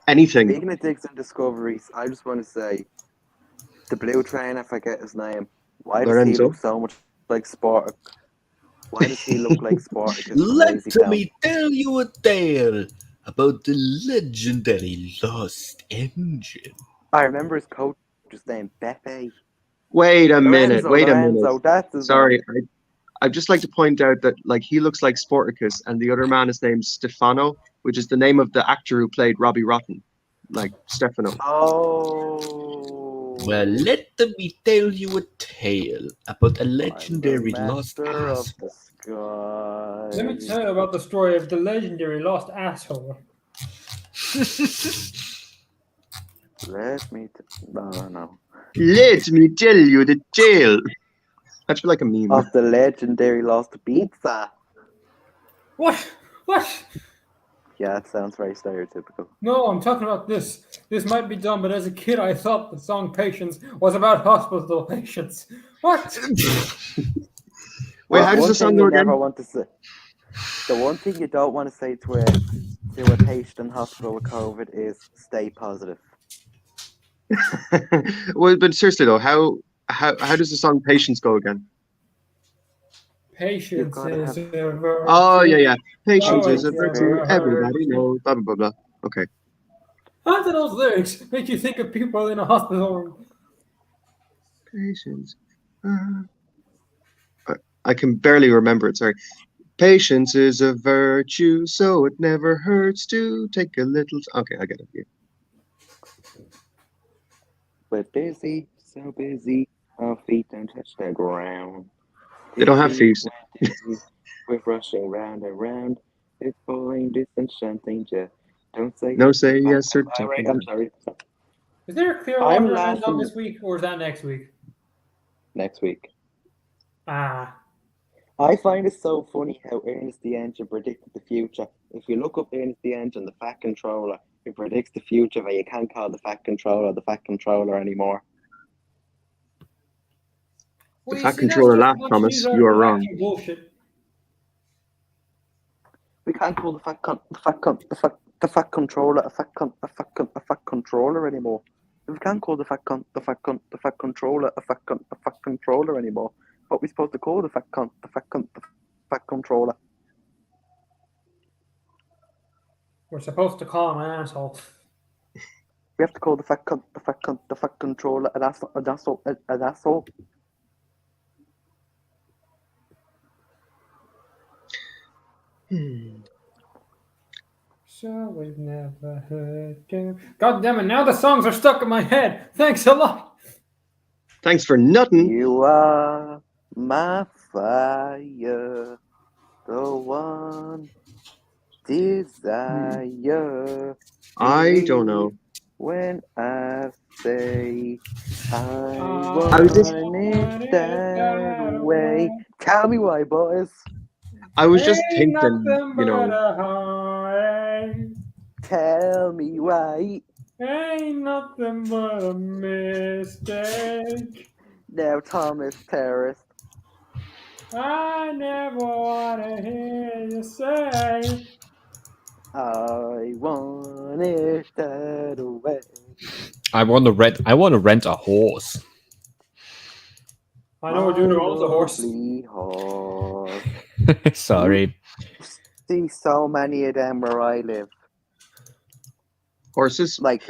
anything. Speaking of Digs and Discoveries, I just want to say, the blue train, I forget his name. Why does he Lorenzo? look so much like Spartak? Why does he look like Spartacus from Let Lazy Town? me tell you a tale about the legendary lost engine. I remember his coach's name, Beppe. Wait a minute. Lorenzo, that's his Sorry, name. I'd just like to point out that like he looks like Sporticus, and the other man is named Stefano, which is the name of the actor who played Robbie Rotten, like Stefano. Oh. Well, let me tell you a tale about a legendary I'm the lost master of asshole. the sky. Let me tell you about the story of the legendary lost asshole. No. Let me tell you the tale. That's like a meme. Of the legendary lost pizza. What? What? Yeah, it sounds very stereotypical. No, I'm talking about this. This might be dumb, but as a kid, I thought the song "Patience" was about hospital patients. What? Wait, how does One the song thing go you again? never want to say. The one thing you don't want to say to a patient in hospital with COVID is stay positive. Well, but seriously though, how does the song "Patience" go again? Patience gotta is have- a virtue. Oh yeah. Patience Oh, is a it's virtue. never Everybody hurt. knows. Blah blah blah blah. Okay. How do those lyrics make you think of people in a hospital room? Patience. I can barely remember it. Sorry. Patience is a virtue, so it never hurts to take a little. Okay, I get it. Yeah. We're busy, so busy, our feet don't touch the ground. They don't have feet. We're rushing round and round. It's falling distant danger. Don't say No yes. say yes or All right, I'm sorry. Is there a clear I'm water event on laughing. this week, or is that next week? Next week. Ah, I find it so funny how Ernest the Engine predicted the future. If you look up Ernest the Engine, the Fat Controller, it predicts the future, but you can't call the Fat Controller anymore. well, The you Fat see, that's Controller just a laughed, bunch of Thomas. user You are wrong. acting bullshit. We can't call the Fat Controller a fat controller anymore. We can't call the Fat Controller a fat controller anymore. What are we supposed to call the Fat Controller? We're supposed to call him an asshole. We have to call the Fat Controller an asshole. So we've never heard you. God damn it, now the songs are stuck in my head. Thanks a lot. Thanks for nothing. You are my fire, the one desire. I don't know. When I say I I was just- want it that way. Tell me why, boys. I was just Ain't thinking, nothing you but know, a heartache. Tell me why. Ain't nothing but a mistake. Now, Thomas Terrace. I never want to hear you say. I want it that way. I want to rent a horse. I know we're doing it all the horse. Lovely horse. Sorry. See so many of them where I live. horses. Like,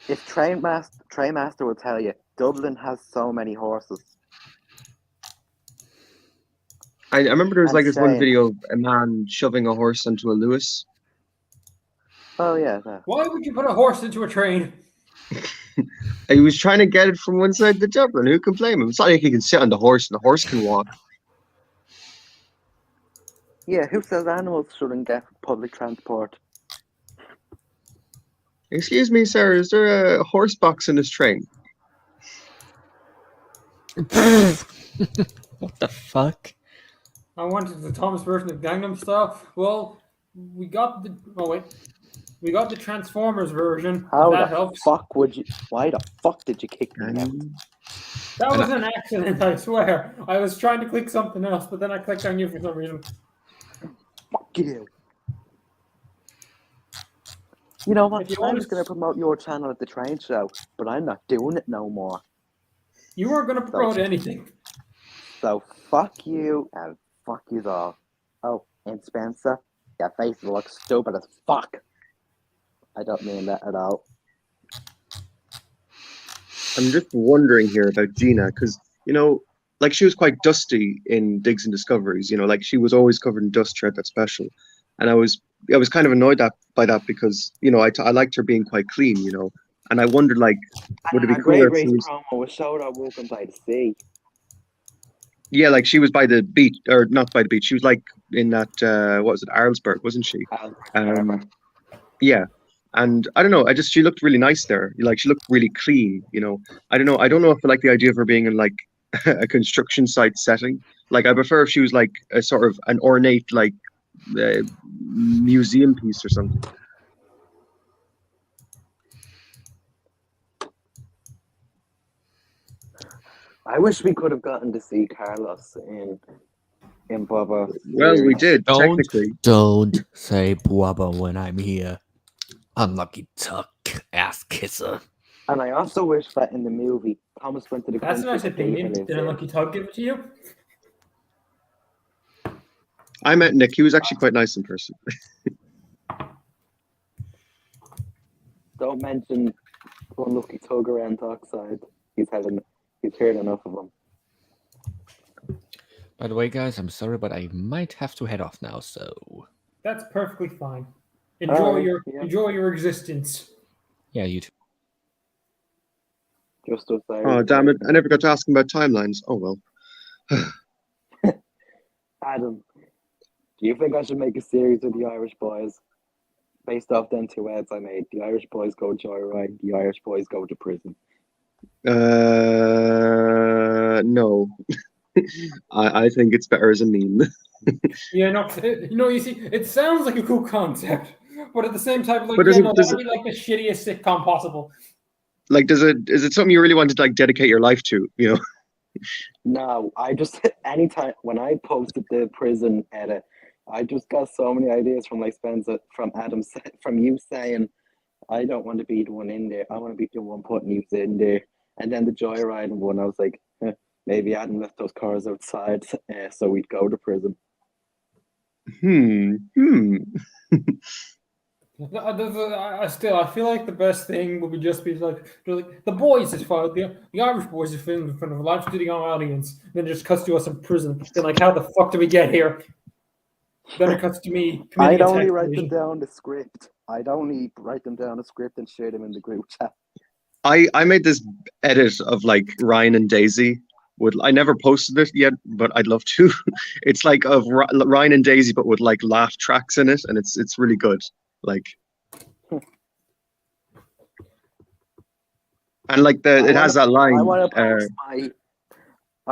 If Trainmaster will tell you, Dublin has so many horses. I remember there was And like this one Shane. video of a man shoving a horse into a Lewis. Oh yeah, that. Why would you put a horse into a train? He was trying to get it from one side to Dublin. Who can blame him? It's not like he can sit on the horse and the horse can walk. Yeah, who says animals shouldn't get public transport? Excuse me, sir, is there a horse box in this train? What the fuck? I wanted the Thomas version of Gangnam Style. Well, we got the we got the Transformers version. How That the helps. fuck would you? Why the fuck did you kick me out? That was an accident, I swear. I was trying to click something else, but then I clicked on you for some reason. Fuck you. You know what? If you I want was to- going to promote your channel at the train show, but I'm not doing it no more. You weren't going to promote anything. So fuck you and fuck you all. Oh, and Spencer, your face looks stupid as fuck. I don't mean that at all. I'm just wondering here about Gina, because, you know, like she was quite dusty in Digs and Discoveries, you know, like she was always covered in dust throughout that special. And I was kind of annoyed by that because, you know, I liked her being quite clean, you know. And I wondered, like, would it be A cooler Great if she Race was... promo was showed on Walking by the Sea. Yeah, like she was by the beach, or not by the beach. She was like in that, what was it, Arlesburg, wasn't she? Yeah. And I don't know, she looked really nice there. Like she looked really clean, you know. I don't know if I like the idea of her being in like a construction site setting. Like I prefer if she was like a sort of an ornate like museum piece or something. I wish we could have gotten to see Carlos in Baba. Well, we did Don't. technically. Don't say Bwaba when I'm here. Unlucky tuck, ass kisser. And I also wish that in the movie, Thomas went to the That's a country nice that Dana opinion. lives Did in. Unlucky Tug give it to you? I met Nick. He was actually quite nice in person. Don't mention Unlucky Tug around Dockside. He's heard enough of them. By the way, guys, I'm sorry, but I might have to head off now, so... That's perfectly fine. Enjoy Yeah. enjoy your existence. Yeah, you too. Just as I Oh, damn it. I never got to ask him about timelines. Oh, well. Adam, do you think I should make a series of the Irish Boys based off them two ads I made? The Irish Boys go joyride, the Irish Boys go to prison. No. I think it's better as a meme. Yeah, no, you see, it sounds like a cool concept, but at the same time, like, But yeah, does that'd be like the shittiest sitcom possible. Like, is it something you really want to like dedicate your life to? You know? No, I just anytime when I posted the prison edit, I just got so many ideas from like Spencer, from Adam, from you saying, I don't want to be the one in there. I want to be the one putting you in there. And then the joyriding one, I was like, maybe Adam left those cars outside, so we'd go to prison. I feel like the best thing would be just be like the boys is filed, the Irish Boys is filmed in front of a live studio audience, then it just cuts to us in prison. Then like, how the fuck did we get here? Then it cuts to me. I'd only write them down the script. I'd only write them down the script and share them in the group chat. I made this edit of like Ryan and Daisy. I never posted it yet, but I'd love to. It's like of Ryan and Daisy, but with like laugh tracks in it, and it's really good. Like, and like it has that line. I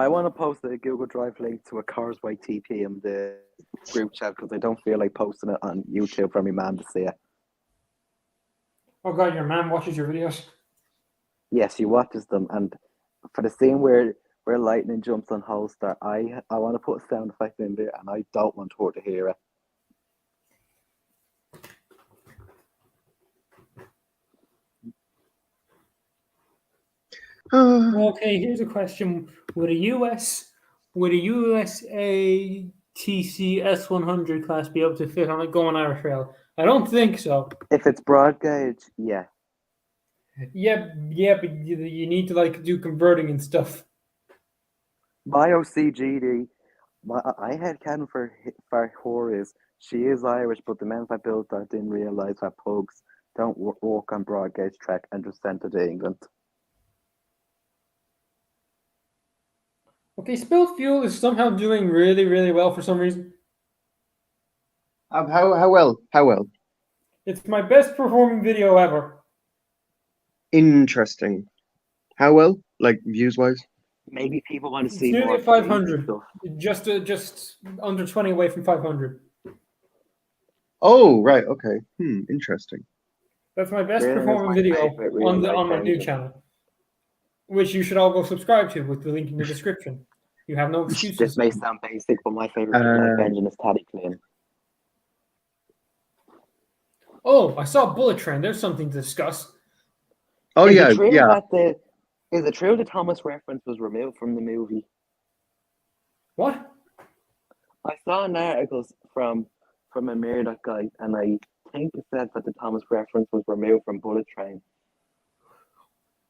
want to post a Google Drive link to a Carsway TP in the group chat because I don't feel like posting it on YouTube for my man to see it. Oh god, your man watches your videos. Yes, he watches them, and for the scene where Lightning jumps on Holster, I want to put a sound effect in there, and I don't want her to hear it. Okay, here's a question: Would a USA TC S100 class be able to fit on a Going Irish Rail? I don't think so. If it's broad gauge, yeah. Yeah, but you need to like do converting and stuff. My OCGD, I had Ken for her is she is Irish, but the men that built that didn't realise that pugs don't walk on broad gauge track and just sent it to England. Okay, Spilled Fuel is somehow doing really, really well for some reason. How well? How well? It's my best performing video ever. Interesting. How well? Like views wise? Maybe people want to It's see nearly more at 500. stuff. Just under 20 away from 500. Oh, right. Okay. Interesting. That's my best Really, that's performing my video favourite real-life on my new engine. channel, which you should all go subscribe to with the link in the description. You have no excuses. This may sound basic, but my favourite real-life engine is Taddy Clean. Oh, I saw Bullet Train. There's something to discuss. Oh Is yeah, it true yeah. that is it true the Thomas reference was removed from the movie? What? I saw an article from a Murdoch guy, and I think it said that the Thomas reference was removed from Bullet Train.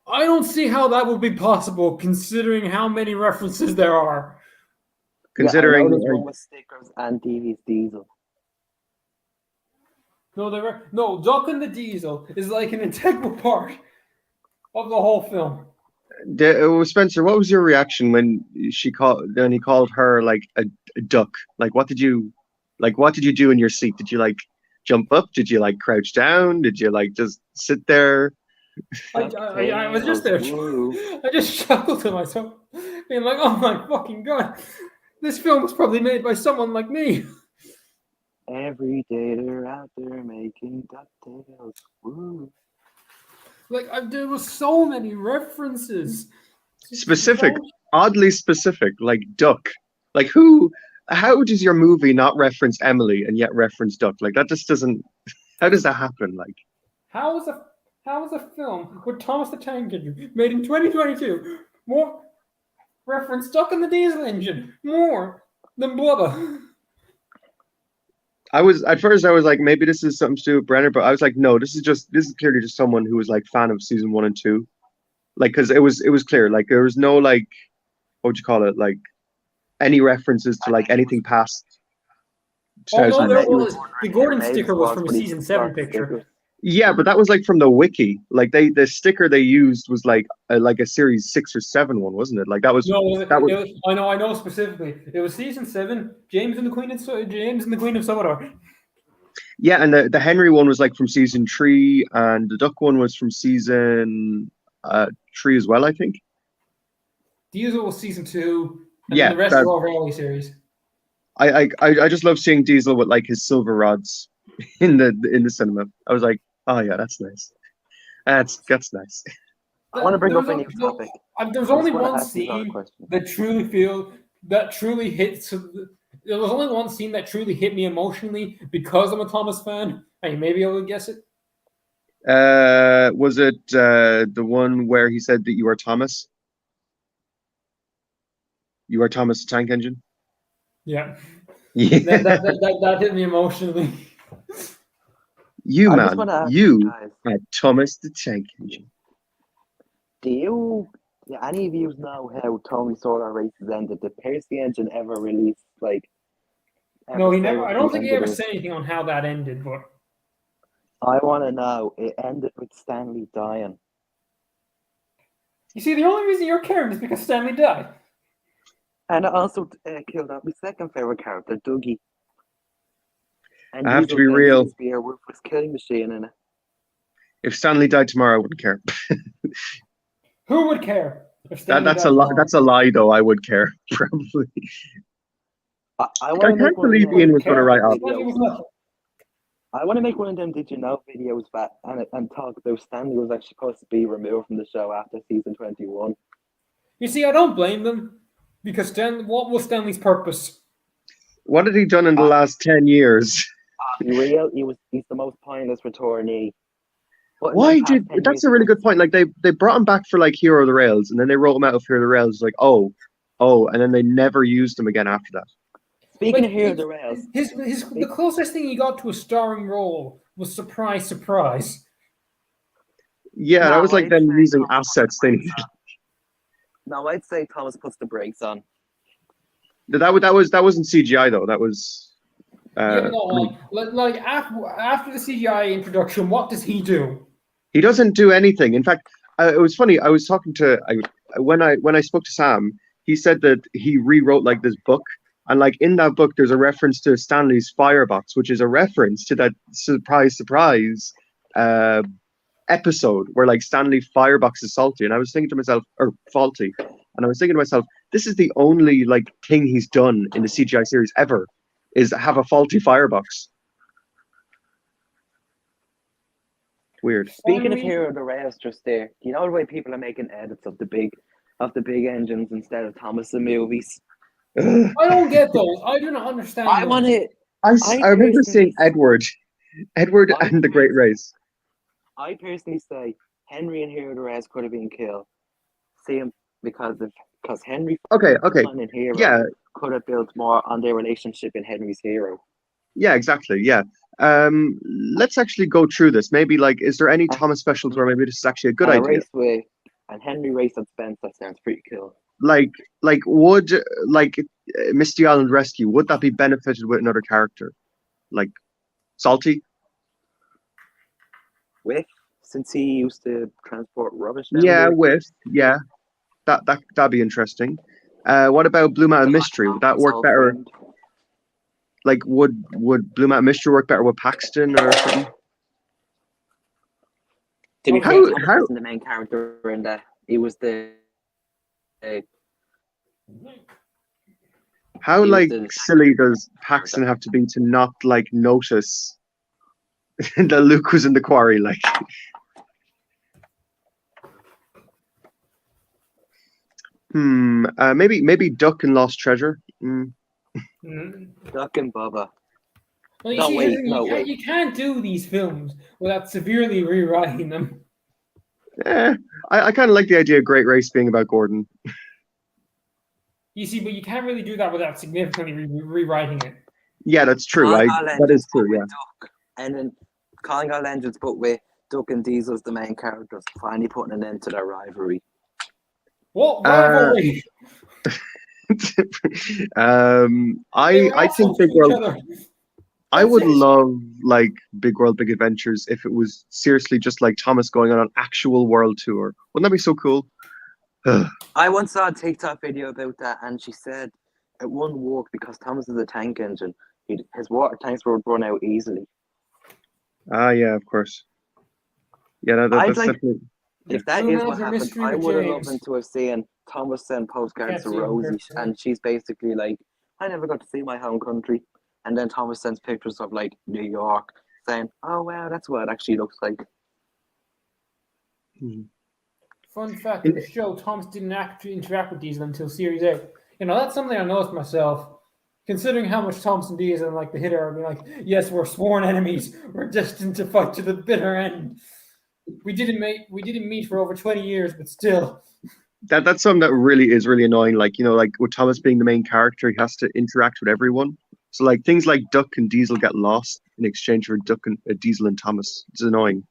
I don't see how that would be possible, considering how many references there are. Considering yeah, I know there's one with stickers and Davey's Diesel. No, Duck and the Diesel is like an integral part of the whole film. Spencer, what was your reaction when he called her like a duck? Like what did you do in your seat? Did you like jump up? Did you like crouch down? Did you like just sit there? I was just there. I just chuckled to myself, being like, "Oh my fucking god, this film was probably made by someone like me." Every day they're out there making DuckTales. Woo. Like there was so many references. Specific, oddly specific, like duck. Like who? How does your movie not reference Emily and yet reference duck? Like that just doesn't. How does that happen? Like how is a film with Thomas the Tank Engine made in 2022 more reference Duck and the Diesel Engine more than Blubber? at first I was like, maybe this is something to do with Brenner, but I was like, no, this is clearly just someone who was like fan of season 1 and 2, like because it was clear, like there was no like, what would you call it, like any references to like anything past. Oh no, there was the Gordon sticker was from a season 7 picture. Yeah, but that was like from the wiki. Like the sticker they used was like a series 6 or 7 one, wasn't it? Like that was. I know specifically. It was season 7. James and the Queen of Sodor. Yeah, and the Henry one was like from season 3, and the Duck one was from season 3 as well, I think. Diesel was season 2, and yeah, then the rest are all Raleigh series. I just love seeing Diesel with like his silver rods in the cinema. I was like, oh yeah, that's nice. That's nice. I want to bring up a new topic. There's only one scene that truly hits. There was only one scene that truly hit me emotionally because I'm a Thomas fan. Hey, maybe I would guess it. Was it the one where he said that you are Thomas? You are Thomas the Tank Engine? Yeah. Yeah. That hit me emotionally. You are Thomas the Tank Engine. Do any of you know how Tony Sawyer races ended? Did Percy Engine ever release like? No, he never. I don't think he ever said anything on how that ended, but I want to know. It ended with Stanley dying. You see, the only reason you're caring is because Stanley died. And it also killed off my second favorite character, Dougie. And I have to be real. Be a ruthless killing machine in it. If Stanley died tomorrow, I wouldn't care. Who would care? That's a lie. That's a lie, though. I would care probably. I can't believe Ian was going to write off. I want to make one of them Did You Know videos and talk about Stanley was actually supposed to be removed from the show after season 21. You see, I don't blame them because what was Stanley's purpose? What had he done in the last 10 years? He's the most pointless returnee. That's a really good point. Like they brought him back for like Hero of the Rails, and then they wrote him out of Hero of the Rails. Like and then they never used him again after that. Speaking of Hero of the Rails, the closest thing he got to a starring role was Surprise, Surprise. Yeah, that No, was like I'd them say using Thomas puts assets the they brakes needed. on. No, I'd say Thomas puts the brakes on. That wasn't CGI though. That was Yeah, but no, I mean, like after the CGI introduction, what does he do? he doesn't do anything. In fact, it was funny. I was talking to when I spoke to Sam. He said that he rewrote like this book, and like in that book, there's a reference to Stanley's firebox, which is a reference to that surprise uh, episode where like Stanley firebox is salty. And I was thinking to myself, or faulty, and I was thinking to myself, this is the only like thing he's done in the CGI series ever, is have a faulty firebox. Weird. Speaking of Finally, Hero the Rails, just there, you know the way people are making edits of the big engines instead of Thomas in movies. Ugh. I don't get those. I do not understand I those. want to. I remember seeing personally, Edward I and the Great Race. I personally say Henry and Hero the Rails could have been killed. See him because Henry Okay, and Hero yeah, could have built more on their relationship in Henry's Hero. yeah, exactly, yeah. Let's actually go through this. Maybe like, is there any Uh, Thomas specials where maybe this is actually a good and a idea? race with and Henry race on Spence. That sounds pretty cool. Like would like Misty Island Rescue, would that be benefited with another character, like Salty? With since he used to transport rubbish down Yeah, here. with yeah, that'd be interesting. What about Blue Mountain Mystery? Would that His work old better? friend. Like, would Blue Mountain Mystery work better with Paxton or something? To be How- fair, Thomas how- wasn't the main character in that. He was the. How He was like the- silly does Paxton have to be to not like notice that Luke was in the quarry? Like, maybe Duck and Lost Treasure. Mm. Duck and Bubba. Well, you No, see, wait, here's the thing, no, you, can't, wait. you can't do these films without severely rewriting them. I kind of like the idea of Great Race being about Gordon. You see, but you can't really do that without significantly rewriting it. Yeah, that's true. Calling That all is engines, true. but Yeah. with Duck, and then calling all engines, but with Duck and Diesel as the main characters, finally putting an end to their rivalry. What Uh, rivalry? They I were I awful think to Big each World. other. I That's would it. love like Big World, Big Adventures if it was seriously just like Thomas going on an actual world tour. Wouldn't that be so cool? I once saw a TikTok video about that, and she said it wouldn't work because Thomas is a tank engine. His water tanks would run out easily. Yeah, of course. Yeah, I'd that's like- definitely. If that Blue is what Mountain happened, Mystery I with would have James. loved to have seen Thomas send postcards Can't to see him Rosie, personally. and she's basically like, I never got to see my home country. And then Thomas sends pictures of like New York, saying, oh wow, that's what it actually looks like. Fun fact of the show, Thomas didn't actually interact with Diesel until Series 8. You know, that's something I noticed myself. Considering how much Thomas and Diesel and like the hitter are being like, yes, we're sworn enemies. We're destined to fight to the bitter end. We didn't meet for over 20 years, but still. That's something that really is really annoying. Like, you know, like with Thomas being the main character, he has to interact with everyone. So like things like Duck and Diesel get lost in exchange for Duck and Diesel and Thomas. It's annoying.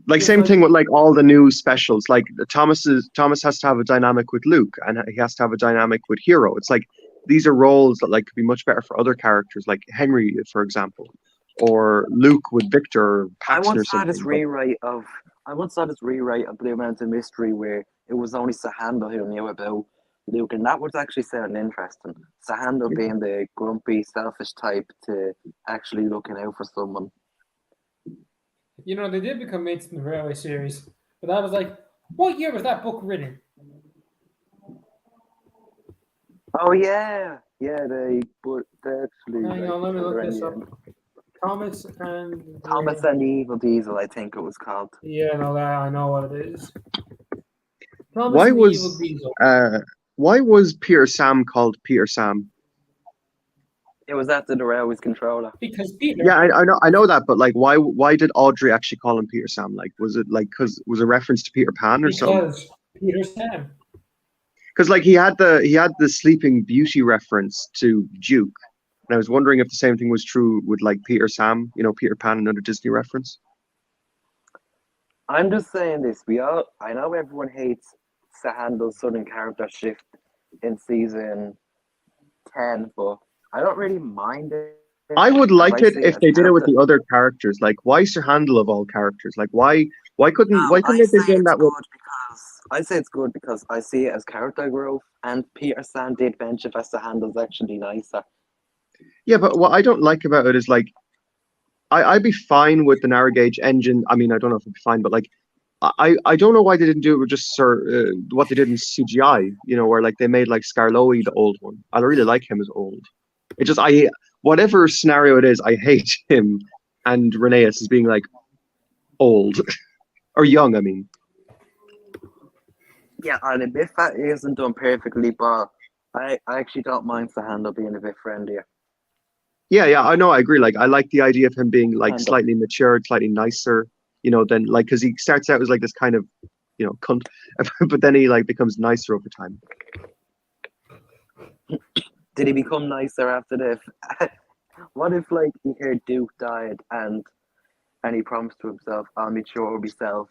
Like Just same like- thing with like all the new specials. Like Thomas has to have a dynamic with Luke, and he has to have a dynamic with Hero. It's like these are roles that like could be much better for other characters, like Henry, for example, or Luke with Victor, or I Paxton, or once saw something. this rewrite of Blue Mountain Mystery where it was only Sahando who knew about Luke, and that was actually sounding interesting. Sahando being the grumpy, selfish type to actually looking out for someone. You know, they did become mates in the Railway series. But that was like, what year was that book written? Oh yeah, they actually. Hang like, on, let me look around this the up. end. Thomas and... Thomas and the Evil Diesel, I think it was called. Yeah, no, that I know what it is. Thomas Why and the was Evil Diesel. why was Peter Sam called Peter Sam? It was after the Railways controller. Because Peter... Yeah, I know that, but like, why did Audrey actually call him Peter Sam? Like, was it like was a reference to Peter Pan or something? Because Peter Sam. Because like he had the Sleeping Beauty reference to Duke, and I was wondering if the same thing was true with like Peter Sam, you know, Peter Pan, another Disney reference. I'm just saying this. I know everyone hates Sahandel's sudden character shift in season 10, but I don't really mind it I would because like I it see it if as they did it with character. the other characters. Like, why Sir Handel of all characters? Like, why couldn't No, why couldn't they have done that with? I say it's good because I see it as character growth, and Peter San did mention that Sahandel's actually nicer. Yeah, but what I don't like about it is like I'd be fine with the narrow gauge engine. I mean, I don't know if it'd be fine, but like I don't know why they didn't do it with just what they did in CGI. You know, where like they made like Scarloey the old one. I really like him as old. It just I whatever scenario it is, I hate him and Rhaenyra as being like old or young. I mean, Yeah, I'll admit that isn't done perfectly, but I actually don't mind Sahando being a bit friendlier. yeah, I know, I agree. Like I like the idea of him being like Handle. slightly matured, slightly nicer. You know, than like because he starts out as like this kind of cunt, but then he like becomes nicer over time. Did he become nicer after this? What if like he heard Duke died and he promised to himself, "I'll make sure of myself,"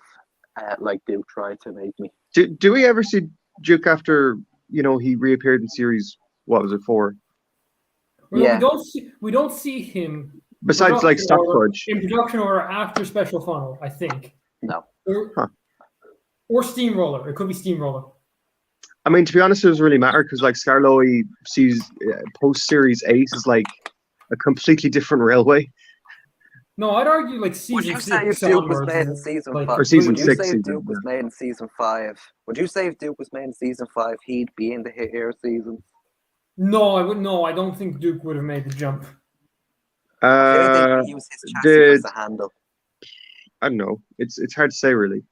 like Duke tried to make me. Do we ever see Duke after he reappeared in series? What was it for? Well, Yeah. we don't see him Besides like stock fudge. in production order after Special Funnel, I think. No. Or Steamroller. It could be Steamroller. I mean, to be honest, it doesn't really matter because like Scarloey sees post series 8 is like a completely different railway. No, I'd argue like season Would you 6 say if Duke was onwards made in is, season like, 5? Or season Would you 6 say if even, Duke was made in season 5? Would you say if Duke was made in season 5, he'd be in the hit air season? No, I wouldn't. No, I don't think Duke would have made the jump. I feel like they use his chassis did as a handle. I don't know. It's hard to say really.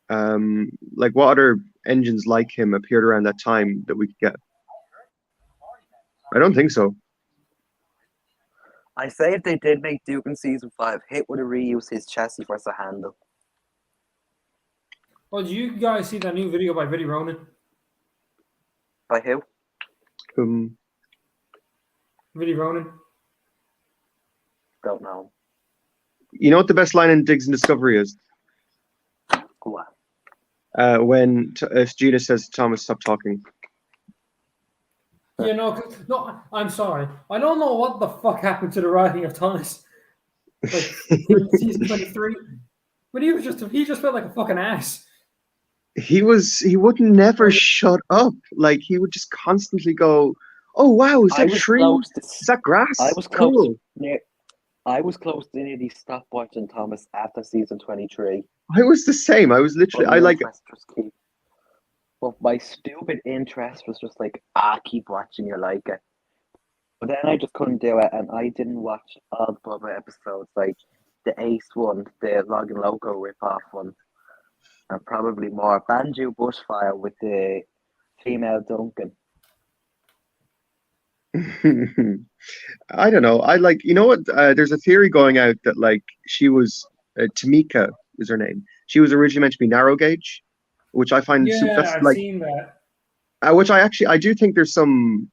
Like what other engines like him appeared around that time that we could get? I don't think so. I say if they did make Duke in season 5, Hit would have reused his chassis for a handle. Oh, did you guys see that new video by Vinnie Ronan? By who? Vinnie Ronan. Don't know. You know what the best line in Diggs and Discovery is? What? When Gina says to Thomas, "Stop talking." Yeah, no, I'm sorry. I don't know what the fuck happened to the writing of Thomas. Like in season 23, but he just felt like a fucking ass. He would never shut up. Like he would just constantly go, "Oh wow, is that tree? Is that grass? I was cool." I was close to nearly stop watching Thomas after season 23. I was the same. I was literally. I like. But my stupid interest was just like, keep watching, you like it. But then I just couldn't do it, and I didn't watch all the Bubba episodes, like the Ace one, the Logan Loco rip-off one, and probably more. Banjo Bushfire with the female Duncan. I don't know. I like. You know what? There's a theory going out that like she was Tamika is her name. She was originally meant to be narrow gauge, which I find I've seen that. Which I do think there's some.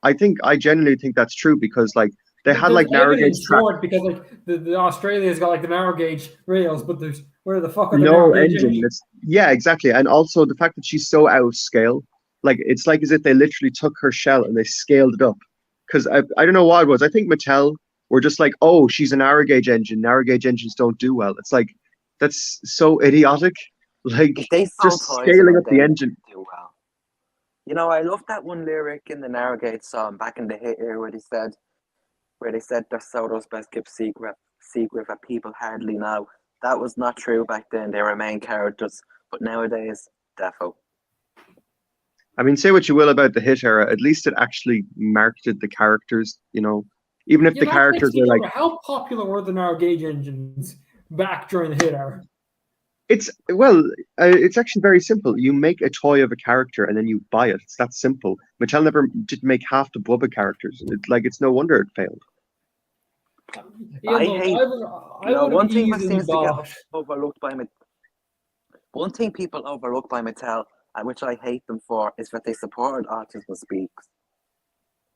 I genuinely think that's true because like they had like narrow gauge short because like the Australia's got like the narrow gauge rails, but there's where the fuck are the no narrow gauge engine. Yeah, exactly, and also the fact that she's so out of scale. Like it's like as if they literally took her shell and they scaled it up. Because I don't know what it was. I think Mattel were just like, oh, she's a narrow gauge engine. Narrow gauge engines don't do well. It's like that's so idiotic. Like just scaling up the engine. Do well. You know, I love that one lyric in the narrow gauge song back in the hit era where they said they're Soto's best kept secret that people hardly know. That was not true back then. They were main characters, but nowadays, defo. I mean, say what you will about the hit era, at least it actually marketed the characters, even if the characters are like... How popular were the narrow gauge engines back during the hit era? It's actually very simple. You make a toy of a character and then you buy it. It's that simple. Mattel never did make half the Bubba characters. It's no wonder it failed. One thing that seems to get overlooked by one thing people overlook by Mattel, which I hate them for, is that they supported Autism Speaks.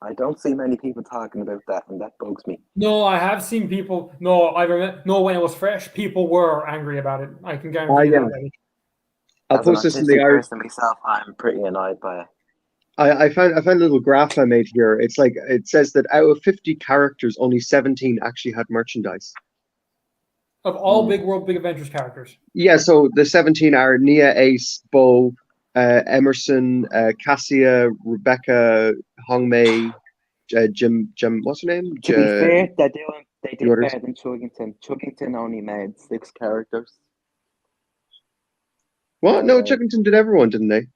I don't see many people talking about that, and that bugs me. No, I have seen people. No, I remember. No, when it was fresh, people were angry about it. I can guarantee yeah. that. Eddie. I'll As an post this in artistic the Irish. person myself, I'm pretty annoyed by it. I found a little graph I made here. It's like it says that out of 50 characters, only 17 actually had merchandise. Of all Big World, Big Adventures characters. Yeah, so the 17 are Nia, Ace, Bo, Emerson, Cassia, Rebecca, Hongmei, Jim. What's her name? To be fair, they the did others? better than Chuggington. Chuggington only made 6 characters. What? No, Chuggington did everyone, didn't they?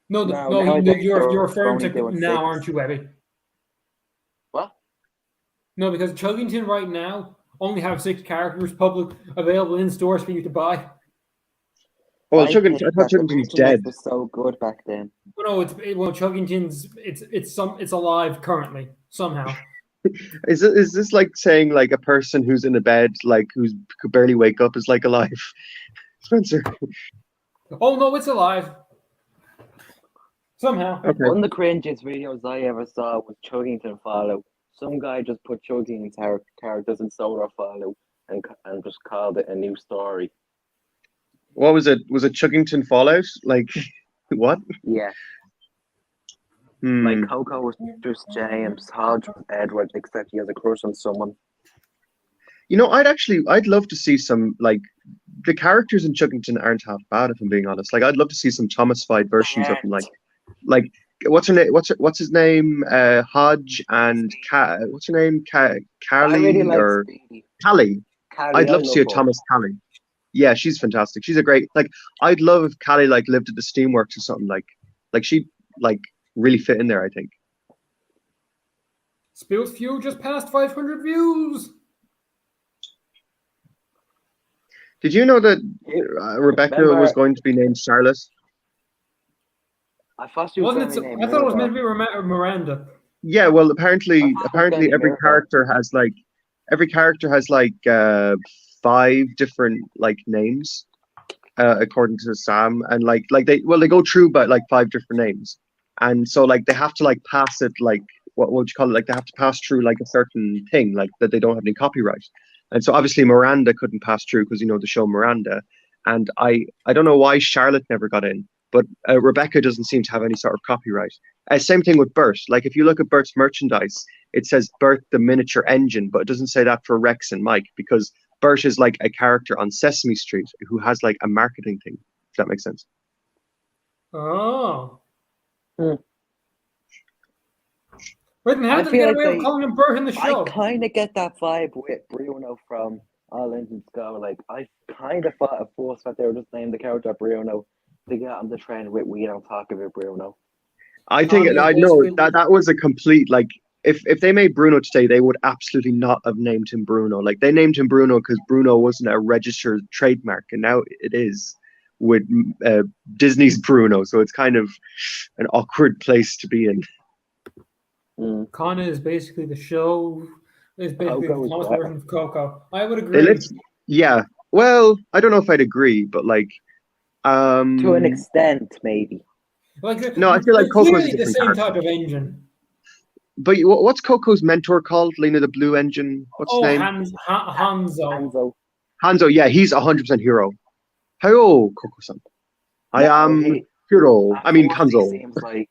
No, No, no, nowadays you're they're referring only to doing now, 6. aren't you, Abby? What? No, because Chuggington right now only have 6 characters public available in stores for you to buy. Well, I I think thought that the Chuggington's merchandise dead. was so good back then. No, Chuggington's it's alive currently somehow. Is this like saying like a person who's in a bed, like who's could barely wake up, is like alive? Spencer. Oh no, it's alive. Somehow. Okay. One of the cringiest videos I ever saw was Chuggington Follow. Some guy just put Chuggington characters in Solar Follow and just called it a new story. What was it? Was it Chuggington Fallout? Like what? Yeah. Like Coco was just James, Hodge was Edward, except he has a crush on someone. You know, I'd love to see some, like, the characters in Chuggington aren't half bad, if I'm being honest. Like, I'd love to see some Thomas-fied versions of them, like what's her name? What's his name? Hodge and what's her name? I Callie really like or Speedy. Callie? Callie, I'd love to see a her. Thomas Callie. Yeah, she's fantastic. She's a great, like, I'd love if Callie like lived at the Steamworks or something, like she'd like really fit in there, I think. Spill's Few just passed 500 views. Did you know that Rebecca Remember- was going to be named Charlotte? I thought she was Wasn't it? going to be named I thought it was meant Mirabelle. to be Miranda. Yeah, well, apparently Benny every Mirabelle. character has like 5 different like names, according to Sam, and like they go through but like 5 different names, and so like they have to like pass it like what would you call it, like they have to pass through like a certain thing like that they don't have any copyright, and so obviously Miranda couldn't pass through because you know the show Miranda, and I don't know why Charlotte never got in, but Rebecca doesn't seem to have any sort of copyright. Same thing with Bert. Like if you look at Bert's merchandise, it says Bert the miniature engine, but it doesn't say that for Rex and Mike because Bert is like a character on Sesame Street who has like a marketing thing. If that makes sense. Oh. Hmm. Wait, and how I did they feel get like away with calling him Bert in the show? I kind of get that vibe with Bruno from All Engines Go. Like, I kind of thought at first that they were just named the character Bruno to get on the train with We Don't Talk About Bruno. I think yeah, I know basically- that was a complete like if they made Bruno today, they would absolutely not have named him Bruno. Like they named him Bruno because Bruno wasn't a registered trademark, and now it is with Disney's Bruno. So it's kind of an awkward place to be in. Kana is basically the show. Is basically Coco the is Thomas better. version of Coco. I would They agree. lit- yeah. Well, I don't know if I'd agree, but like, To an extent, maybe. Like, No, I feel like they're Coco's a clearly the different same character. type of engine. But what's Coco's mentor called? Lena the Blue Engine. What's his name? Hanzo. Hanzo. Hanzo. Yeah, he's 100% hero. Hello, Coco-san. I No, am he- hero. At I mean, first Hanzo.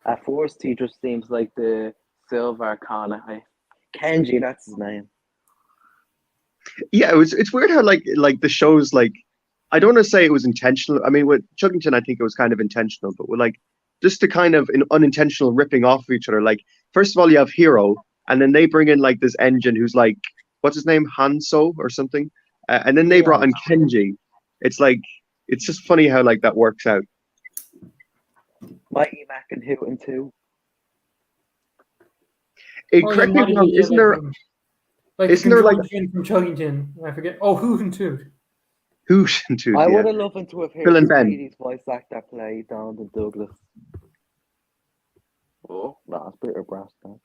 At first, he just seems like the Silver Kana. Kenji, that's his name. Yeah, it's weird how like the shows like I don't want to say it was intentional. I mean, with Chuggington, I think it was kind of intentional, but with like just the kind of unintentional ripping off of each other. Like first of all, you have Hero, and then they bring in like this engine who's like what's his name, Hanso or something, and then they brought in Kenji. It's like it's just funny how like that works out. Mighty Mac and Hooten too. Correct me if I'm wrong, isn't there isn't there like from Chuggington? I forget. Oh, Hoot and Toot. Hoot and Toot? I Yeah. would have loved to have heard Bill and Ben. Speedy's voice actor play Donald Douglas. Oh, that's a bit of brass though.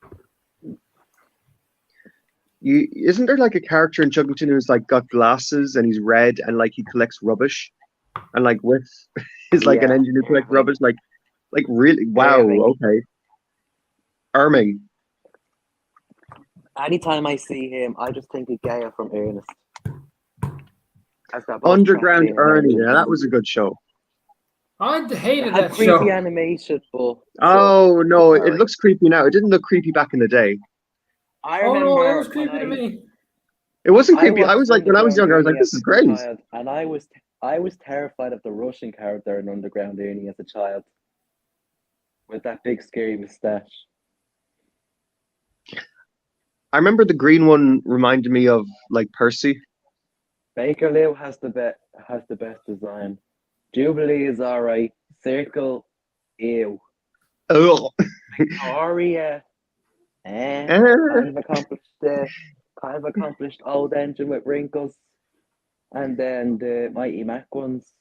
Isn't there like a character in Chuggington who's like got glasses and he's red and like he collects rubbish, and like with is like an Yeah, engine who collects Irving. rubbish, like really wow. Irving. Okay, Irving. Anytime I see him, I just think of Gaia from Ernest. As they're both Underground trapped in an Ernie. engine. Yeah, that was a good show. I It hated had that creepy show. animation, but Oh no, it sorry. looks creepy now. It didn't look creepy back in the day. I Oh no, it remember was creepy to me. It wasn't I creepy. I watched was like, when I was Underground younger, I was like, Ernie this as is a great. child, and I was terrified of the Russian character in Underground Ernie as a child, with that big scary moustache. I remember the green one reminded me of like Percy. Baker Lou has the best design. Jubilee is alright. Circle, ew. Oh, Victoria, kind of accomplished old engine with wrinkles. And then the Mighty Mac ones,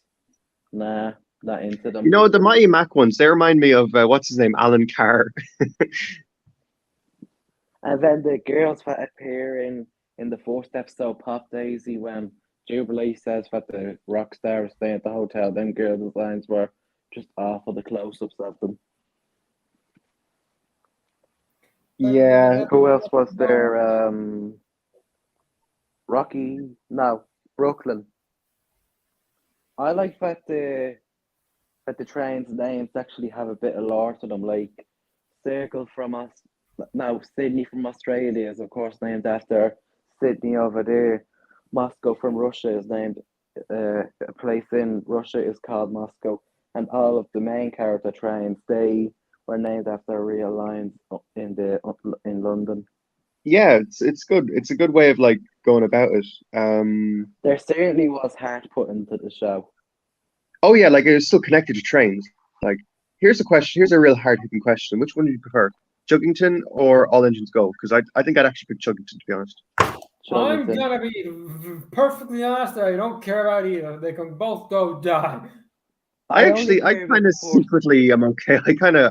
nah, not into them. you know, the Mighty Mac ones, they remind me of what's his name, Alan Carr. And then the girls that appear in the first episode, Pop Daisy, when Jubilee says that the rock star is staying at the hotel, them girl designs were just awful, the close-ups of them. Yeah, Who else was there? Rocky? No, Brooklyn. I like that the trains' names actually have a bit of lore to them, like Circle from us. No, Sydney from Australia is of course named after Sydney over there. Moscow from Russia is named a place in Russia is called Moscow, and all of the main character trains they were named after real lines in London. yeah, it's good. It's a good way of like going about it. There certainly was heart put into the show. Oh yeah, like it was still connected to trains. Like, here's a question. Here's a real hard hitting question. Which one do you prefer, Chuggington or All Engines Go? Because I think I'd actually pick Chuggington, to be honest. I'm Chuggington. gonna be perfectly honest. I don't care about either. They can both go die. I kind of secretly am okay.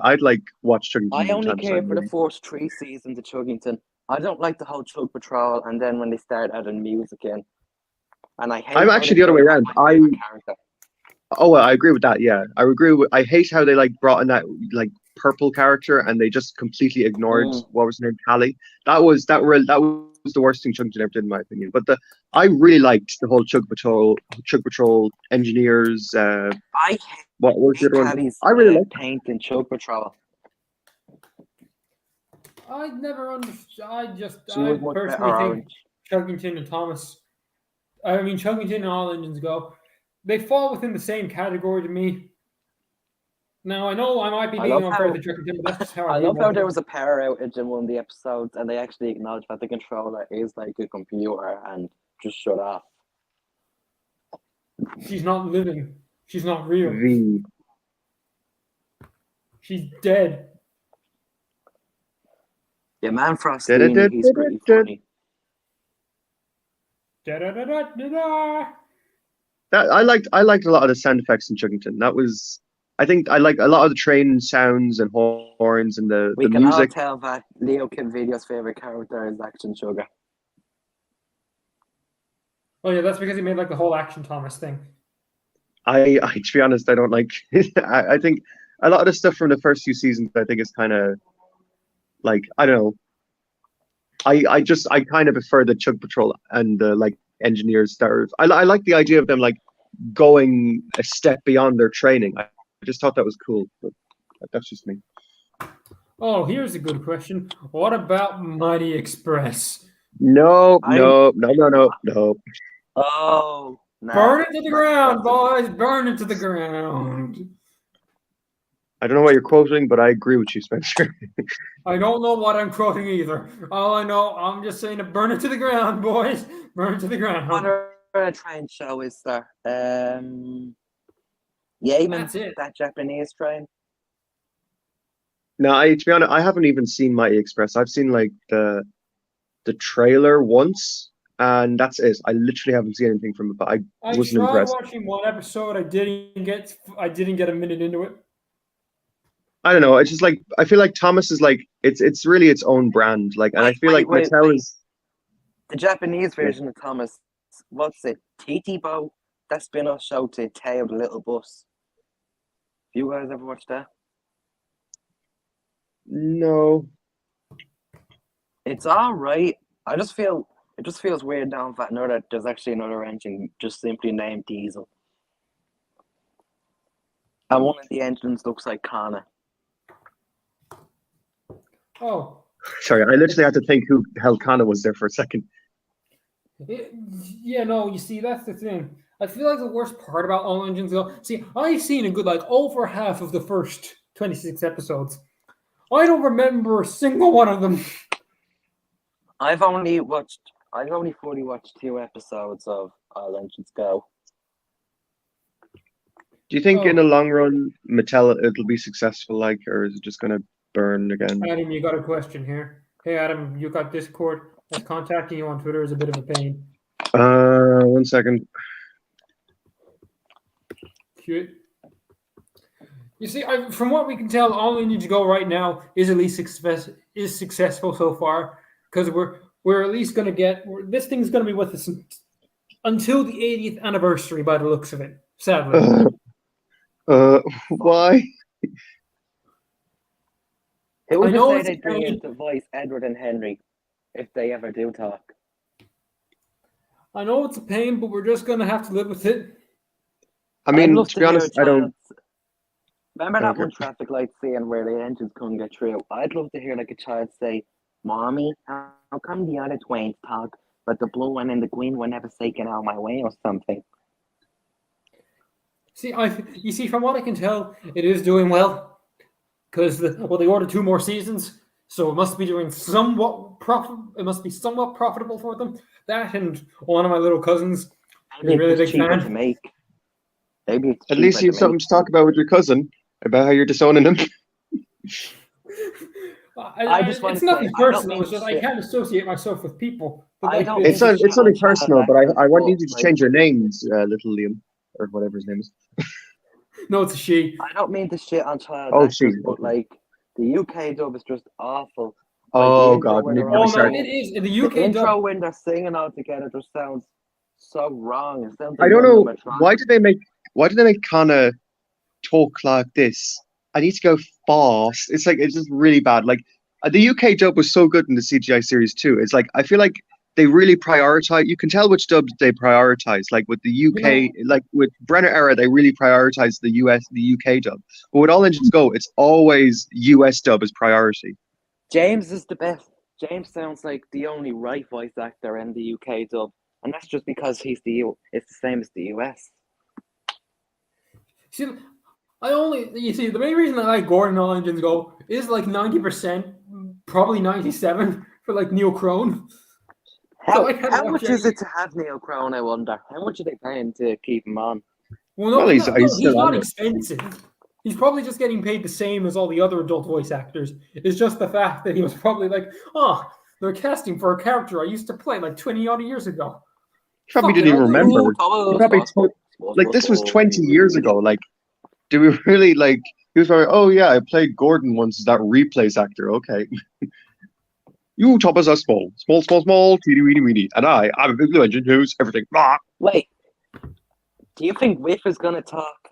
I'd like watch Chuggington I from only time to care time. for the first 3 seasons of Chuggington. I don't like the whole Chug Patrol, and then when they start adding music in, and I hate. I'm actually the other way around. Character. Oh, well, I agree with that. Yeah, I agree with. I hate how they like brought in that like purple character and they just completely ignored what was her name, Callie. That was the worst thing Chuggington ever did, in my opinion. But I really liked the whole Chug Patrol engineers. I What was the hate other one? Callie's I really liked. paint in Chug Patrol. I never understood. I was much better personally think orange. Chuggington and Thomas. I mean, Chuggington and All Engines Go. They fall within the same category to me. Now I know I might be being unfair to Chuggington, but that's just how I I love how view there it. was a power outage in one of the episodes, and they actually acknowledged that the controller is like a computer and just shut off. She's not living. She's not real. V. She's dead. Yeah, Man Frostini, he's pretty funny. Da-da-da-da-da-da. That I liked a lot of the sound effects in Chuggington. That was. I think I like a lot of the train sounds and horns and the We can music. all tell that Leo Kim Video's favorite character is Action Sugar. Oh yeah, that's because he made like the whole Action Thomas thing. I to be honest, I don't like. I think a lot of the stuff from the first few seasons, I think is kind of like I don't know. I kind of prefer the Chug Patrol and the like engineers that are. I like the idea of them like going a step beyond their training. I just thought that was cool, but that's just me. Oh, here's a good question. What about Mighty Express? No. Oh, no. Burn it to the ground, boys! Burn it to the ground. I don't know what you're quoting, but I agree with you, Spencer. I don't know what I'm quoting either. All I know, I'm just saying to burn it to the ground, boys. Burn it to the ground. What train show is there? Yemen, That's it. that Japanese train. No, to be honest, I haven't even seen Mighty Express. I've seen like the trailer once, and that's it. I literally haven't seen anything from it, but I wasn't tried impressed. watching one episode. I didn't get a minute into it. I don't know. It's just like I feel like Thomas is like it's really its own brand. Like, and I feel like Mattel is the Japanese version of Thomas. What's it? Titi-Bo, that spin-off show to Teo the Little Bus. You guys ever watched that? no. It's all right. I just feel it just feels weird now that know that there's actually another engine just simply named Diesel, and one of the engines looks like Kana. Oh, Sorry, I literally had to think who the hell Kana was there for a second. yeah, no, you see, that's the thing. I feel like the worst part about All Engines Go. See, I've seen a good over half of the first 26 episodes. I don't remember a single one of them. I've only fully watched 2 episodes of All Engines Go. Do you think Oh. in the long run, Mattel it'll be successful, or is it just going to burn again? Adam, you got a question here. Hey, Adam, you got Discord. That's contacting you on Twitter is a bit of a pain. 1 second. Cute. You see, from what we can tell, All Engines Go right now is at least successful so far, because we're at least going to get this thing's going to be with us until the 80th anniversary by the looks of it. Sadly. Why? Who would I know you it's say a they'd bring in pain. to voice Edward and Henry if they ever do talk? I know it's a pain, but we're just going to have to live with it. I I'd mean, love to be honest, hear a I don't. child- Remember I that don't one care. traffic light scene where the engines couldn't get through? I'd love to hear a child say, "Mommy, how come the other twins talk, but the blue one and the green one never say get out of my way or something?" See, you see, from what I can tell, it is doing well because they ordered 2 more seasons, so it must be doing somewhat profit. It must be somewhat profitable for them. That and one of my little cousins Maybe is a really it's big cheaper fan. to make. Maybe it's At least cheaper you have to something make. to talk about with your cousin about how you're disowning him. I just want It's to nothing say, I don't personal. mean It's just I shit. can't associate myself with people. But I like don't this. mean It's shit not. on It's nothing child personal, but actors, I want you but, to like, change your names, little Liam, or whatever his name is. No, it's a she. I don't mean to shit on child Oh, actors, she. but Okay. like the UK dub is just awful. Oh the intro God, where maybe they're never Oh all no, start. it singing, is in the the UK intro dub. when they're singing all together just sounds so wrong. It sounds I like don't none of them know are trying. why did they make Kana talk like this? I need to go fast. It's just really bad. The UK dub was so good in the CGI series too. It's I feel like they really prioritize. You can tell which dubs they prioritize. Like with the UK, with Brenner era, they really prioritize the UK dub. But with All Engines Go, it's always US dub as priority. James is the best. James sounds like the only right voice actor in the UK dub, and that's just because it's the same as the US. See, you see the main reason I like Gordon All Engines Go is 90%, probably 97 for Neil Crone. So I can't How watch much any- is it to have Neil Crone, I wonder? How much are they paying to keep him on? Well, no, Well, he's he's still not on it. expensive. He's probably just getting paid the same as all the other adult voice actors. It's just the fact that he was probably they're casting for a character I used to play 20 odd years ago. Probably Fuck didn't it, even I'll do it. remember. He probably this was 20 years ago. Do we really He was probably, oh yeah, I played Gordon once as that replays actor. Okay. You Thomas are small, teeny weeny weeny, and I'm a big blue engine who's everything. Blah. Wait, do you think Whiff is gonna talk?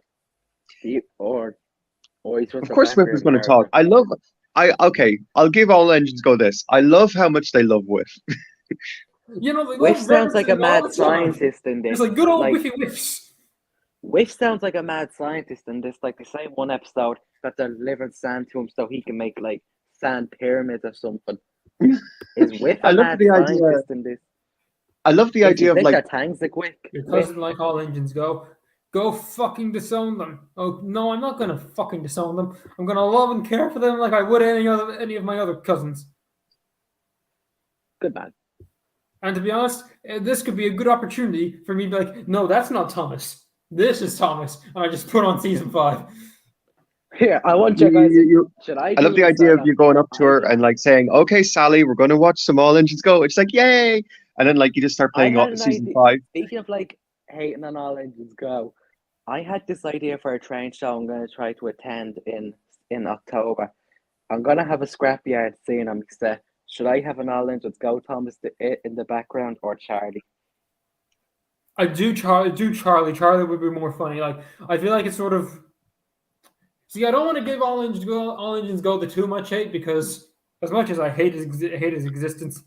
Or he's just Of a course, Whiff is going to talk. background I'll give All Engines Go this. I love how much they love Whiff. They Whiff love sounds like a references all mad the time. scientist in this. It's good old Whiffy Whiffs. Whiff sounds like a mad scientist in this. They say one episode that they're delivering sand to him so he can make sand pyramids or something. Is Whiff I a love mad the idea. scientist in this? I love the idea of their tanks like Whiff. Your cousin like All Engines Go fucking disown them. Oh no, I'm not gonna fucking disown them. I'm gonna love and care for them like I would any of my other cousins. Good man. And to be honest, this could be a good opportunity for me to be like, no, that's not Thomas. This is Thomas. And I just put on season 5. Here, I want you guys. Should I love the idea of you going up to her and saying, "Okay, Sally, we're going to watch some All Engines Go." It's yay! And then you just start playing season 5. Speaking of hating on All Engines Go, I had this idea for a train show I'm going to try to attend in October. I'm going to have a scrapyard scene. I'm set. Should I have an All Engines Go Thomas in the background or Charlie? I do Charlie. Charlie would be more funny. I feel like it's sort of. See, I don't want to give All Engines Go the too much hate because As much as I hate his existence,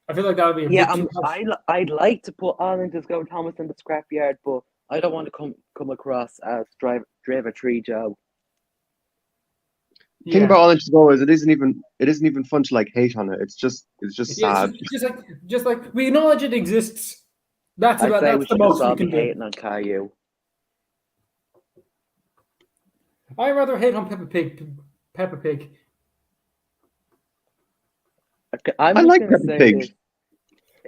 I feel like that would be a Yeah, bit too much. I'd like to put Alan Disco Thomas in the scrapyard, but I don't want to come across as drive a tree Joe. The thing Yeah. about All Inches Go is it isn't even fun to like hate on it. It's just Yeah, sad. just like we acknowledge it exists. That's I'd say we that's the should just most we all be can do. hating on Caillou. I'd rather hate on Peppa Pig. Peppa Pig. I'm I just like gonna Peppa say Pig. this.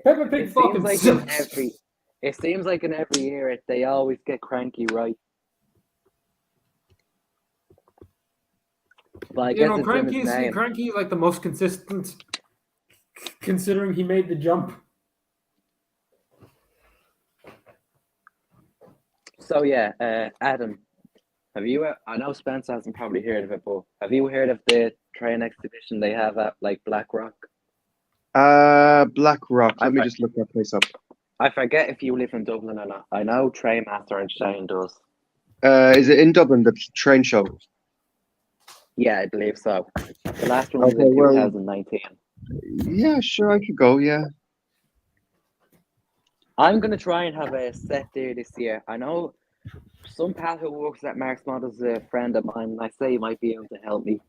Peppa Pig It seems fucking like in sucks. every year they always get Cranky right. But I guess it's in his name. Cranky is like the most consistent, considering he made the jump. So yeah, Adam, have you? I know Spence hasn't probably heard of it, but have you heard of the train exhibition they have at like Black Rock? Black Rock. Let me I- just look that place up. I forget if you live in Dublin or not. I know Trainmaster and Shane does. Is it in Dublin, the train show? Yeah, I believe so. The last one was Okay, in well- 2019. Yeah, sure, I could go. Yeah. I'm gonna try and have a set there this year. I know some pal who works at Mark's Models is a friend of mine, and I say he might be able to help me.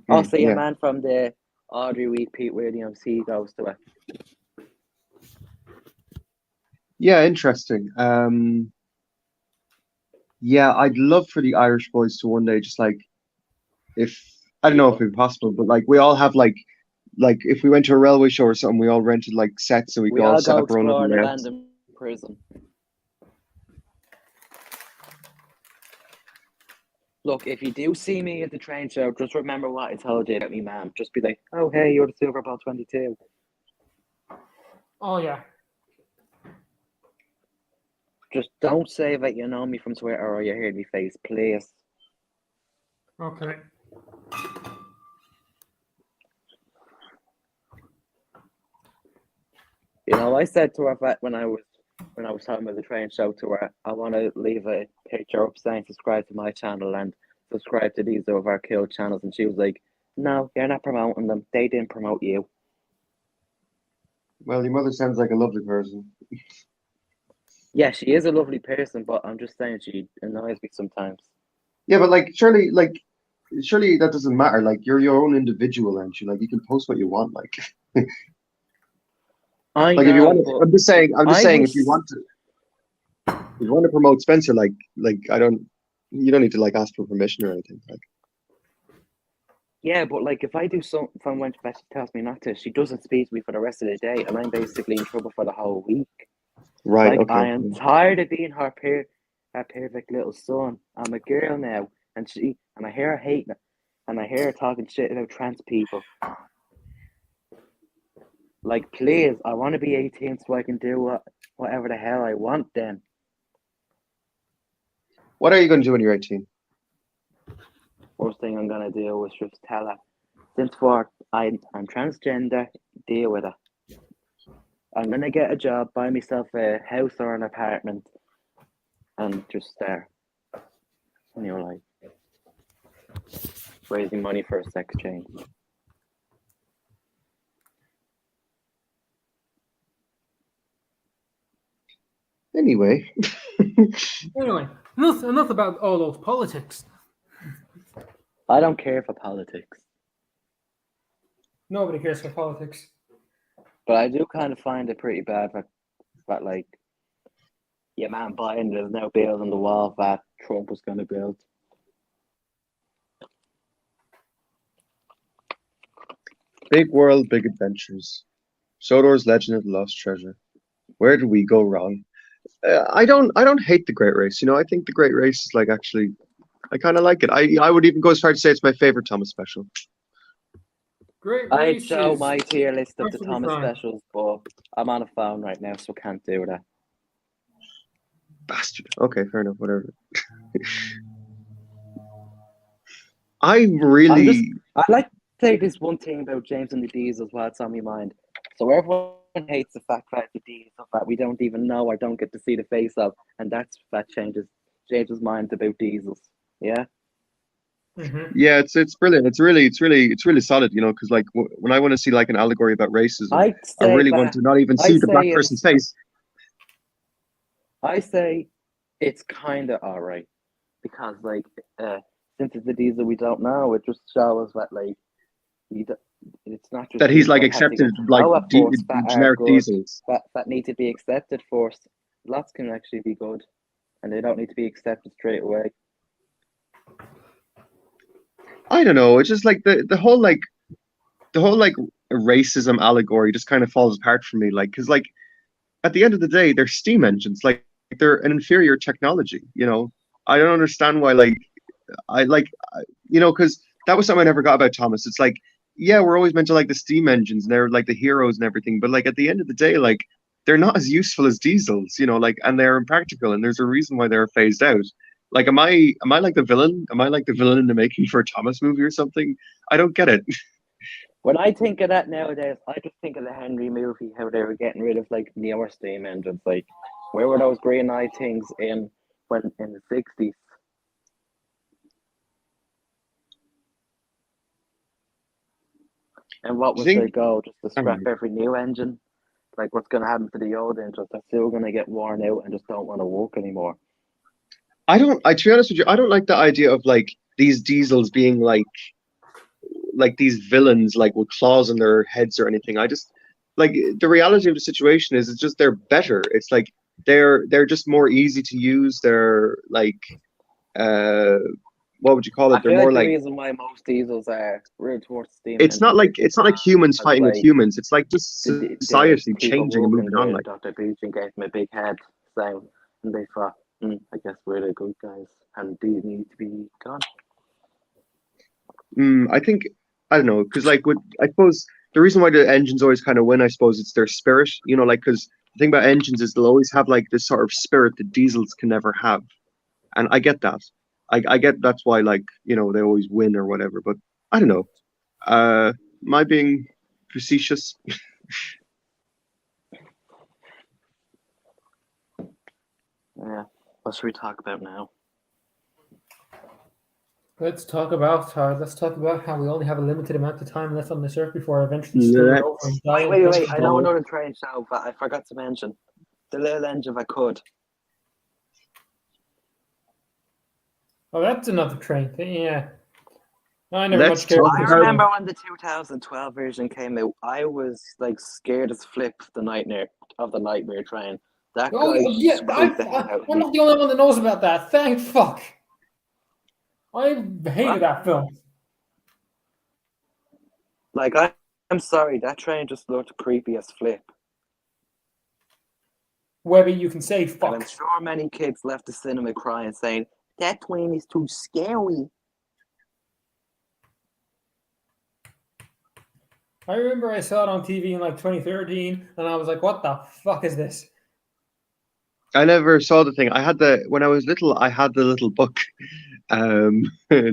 Also, yeah. a man from the Audrey Week, Pete Williams, he goes to it. Yeah, interesting. Yeah, I'd love for the Irish boys to one day just like, if I don't know if it'd be possible, but like we all have like if we went to a railway show or something, we all rented like sets and we We could all all set go up our own explore little the rails. random prison. Look, if you do see me at the train show, just remember what I told you about me, ma'am. Just be like, oh, hey, you're the Silver Ball 22. Oh yeah. Just don't say that you know me from Twitter or you heard me face, please. Okay. You know, I said to her that when I was talking about the train show to her, I want to leave a picture up saying subscribe to my channel and subscribe to these of our killed channels, and she was like, no, you're not promoting them. They didn't promote you. Well, your mother sounds like a lovely person. Yeah, she is a lovely person, but I'm just saying she annoys me sometimes. Yeah, but surely that doesn't matter. Like you're your own individual, aren't you? Like you can post what you want. Like I like know, if you want to, but I'm just saying if you was- want to promote Spencer, you don't need to like ask for permission or anything. Like yeah, but like if I do something, if I went to bed, she tells me not to. She doesn't speak to me for the rest of the day, and I'm basically in trouble for the whole week. right, Like okay. I am tired of being her perfect little son. I'm a girl now, and I hear her hating it, and I hear her talking shit about trans people. Like, please, I want to be 18 so I can do whatever the hell I want. Then What are you going to do when you're 18? first thing I'm gonna do is just tell her, since I'm transgender, deal with it. I'm gonna get a job, buy myself a house or an apartment, and just start. Like raising money for a sex change. Anyway, Anyway, enough about all those politics. I don't care for politics, Nobody cares for politics. but I do kind of find it pretty bad that like, yeah, man, Biden is now building the wall that Trump was going to build. big world, big adventures. Sodor's Legend of the Lost Treasure. Where did we go wrong? I don't hate the Great Race. I think the Great Race is like actually, I kind of like it. I would even go as far to say it's my favorite Thomas special. Great I'd race show is my tier list of the perfectly Thomas fine. specials, but I'm on a phone right now, so can't do that. Bastard. Okay, fair enough. Whatever. I really. I like to say this one thing about James and the Diesels while it's on my mind. So everyone hates the fact that the Diesels that we don't even know or don't get to see the face of, and that changes James's mind about Diesels. Yeah. Yeah, it's brilliant. It's really solid. Because like when I want to see like an allegory about racism, I'd I say really want that to not even see I'd the black say person's it's face. I say it's kind of all right because like since it's a diesel we don't know, it just shows that like he, d- it's not just That he's diesel like that have to accepted go through like our force that are generic good, diesels. that need to be accepted first. Lots can actually be good, and they don't need to be accepted straight away. I don't know. It's just like the whole racism allegory just kind of falls apart for me. Like, because like at the end of the day, they're steam engines. Like they're an inferior technology. I don't understand why. Like I like because that was something I never got about Thomas. It's like, yeah, we're always meant to like the steam engines and they're like the heroes and everything, but like at the end of the day, like they're not as useful as diesels. Like, and they're impractical, and there's a reason why they're phased out. Like, am I like the villain? Am I like the villain in the making for a Thomas movie or something? I don't get it. When I think of that nowadays, I just think of the Henry movie, how they were getting rid of like newer steam engines. Like, where were those green eye things in the 60s? And what Do you was their think? goal? Just to I don't scrap know. every new engine? Like, what's going to happen to the old engines? They're still going to get worn out and just don't want to work anymore. I don't. To be honest with you, I don't like the idea of like these diesels being like these villains like with claws on their heads or anything. I just like the reality of the situation is it's just they're better. It's like they're just more easy to use. They're like uh what would you call I it? They're feel like more the like reason why most diesels are real towards steam it's not engines like is it's not like humans because fighting with like humans. It's like just the society people changing and working moving on. there, Like Dr. Beeching gave them a big head saying, and they thought, I guess we're the good guys and these need to be gone. I think I don't know because like with I suppose the reason why the engines always kind of win, I suppose it's their spirit. Like because the thing about engines is they'll always have like this sort of spirit that diesels can never have, and I get that. I get that's why like they always win or whatever. But I don't know. Am I being facetious? Yeah. What should we talk about now? Let's talk about how we only have a limited amount of time left on this earth before I eventually screw it over and Let's die. Wait. I know another train show, but I forgot to mention the little engine if I could. Oh, that's another train thing. Yeah, I never let's much cared talk for I this about train. remember when the 2012 version came out, I was like scared as flip the nightmare train. That Oh guy yeah, squeaked the hell out of I'm me. not the only one that knows about that. Thank fuck. I hated What? that film. Like I'm sorry, that train just looked creepy as flip. Webby, you can say And I'm fuck. sure many kids left the cinema crying saying, that train is too scary. I remember I saw it on TV in like 2013, and I was like, "What the fuck is this?" I never saw the thing. I had when I was little. I had the little book, the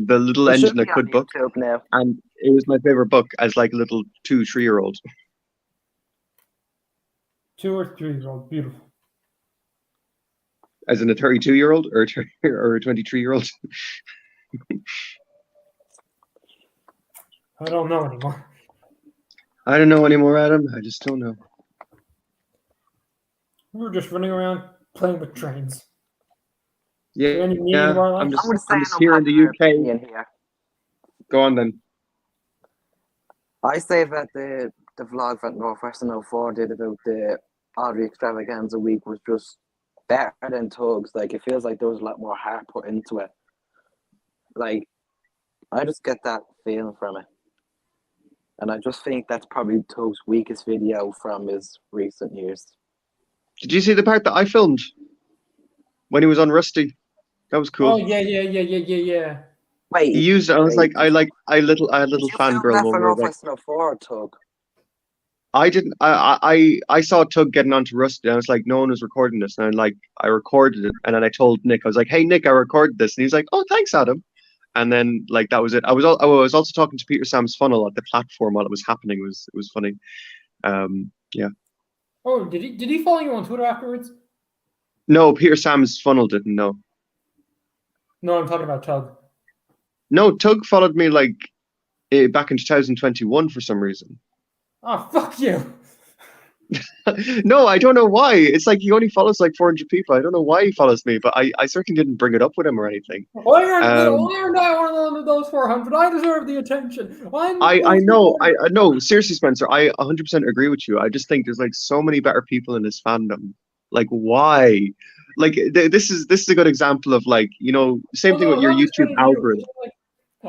little It should engine be that on could book, YouTube now. and it was my favorite book as like a little 2-3-year-old. 2 or 3-year-old, beautiful. As in a 32-year-old or a 23-year-old. I don't know anymore. I don't know anymore, Adam. I just don't know. We were just running around playing with trains. Is Yeah, there any meaning of our I'm life? I'm going to say I'm an just here in the unpopular UK. opinion here. Go on then. I say that the vlog that Northwestern 04 did about the Audrey Extravaganza week was just better than Tugs. Like, it feels like there was a lot more heart put into it. Like, I just get that feeling from it. And I just think that's probably Tug's weakest video from his recent years. Did you see the part that I filmed when he was on Rusty? That was cool. Oh yeah. Wait, He used it. I was like, I had did little you film fangirl that for moment. Like, Northwestern 04 or Tug? I didn't. I saw Tug getting onto Rusty. And I was like, no one was recording this, and I recorded it, and then I told Nick, I was like, hey Nick, I recorded this, and he's like, oh thanks Adam, and then like that was it. I was also talking to Peter Sam's Funnel at the platform while it was happening. It was funny. Yeah. Oh, did he follow you on Twitter afterwards? No, Peter Sam's Funnel didn't know. No, I'm talking about Tug. No, Tug followed me like back in 2021 for some reason. Oh, fuck you. No, I don't know why. It's like he only follows like 400 people. I don't know why he follows me, but I certainly didn't bring it up with him or anything. Why aren't Um, I one of those 400? I deserve the attention. I'm the I most know, important. I know. Seriously, Spencer, I 100% agree with you. I just think there's like so many better people in this fandom. Like, why? Like, this is a good example of like, same Oh thing no, with I'm your not YouTube discrediting you. algorithm. It's like,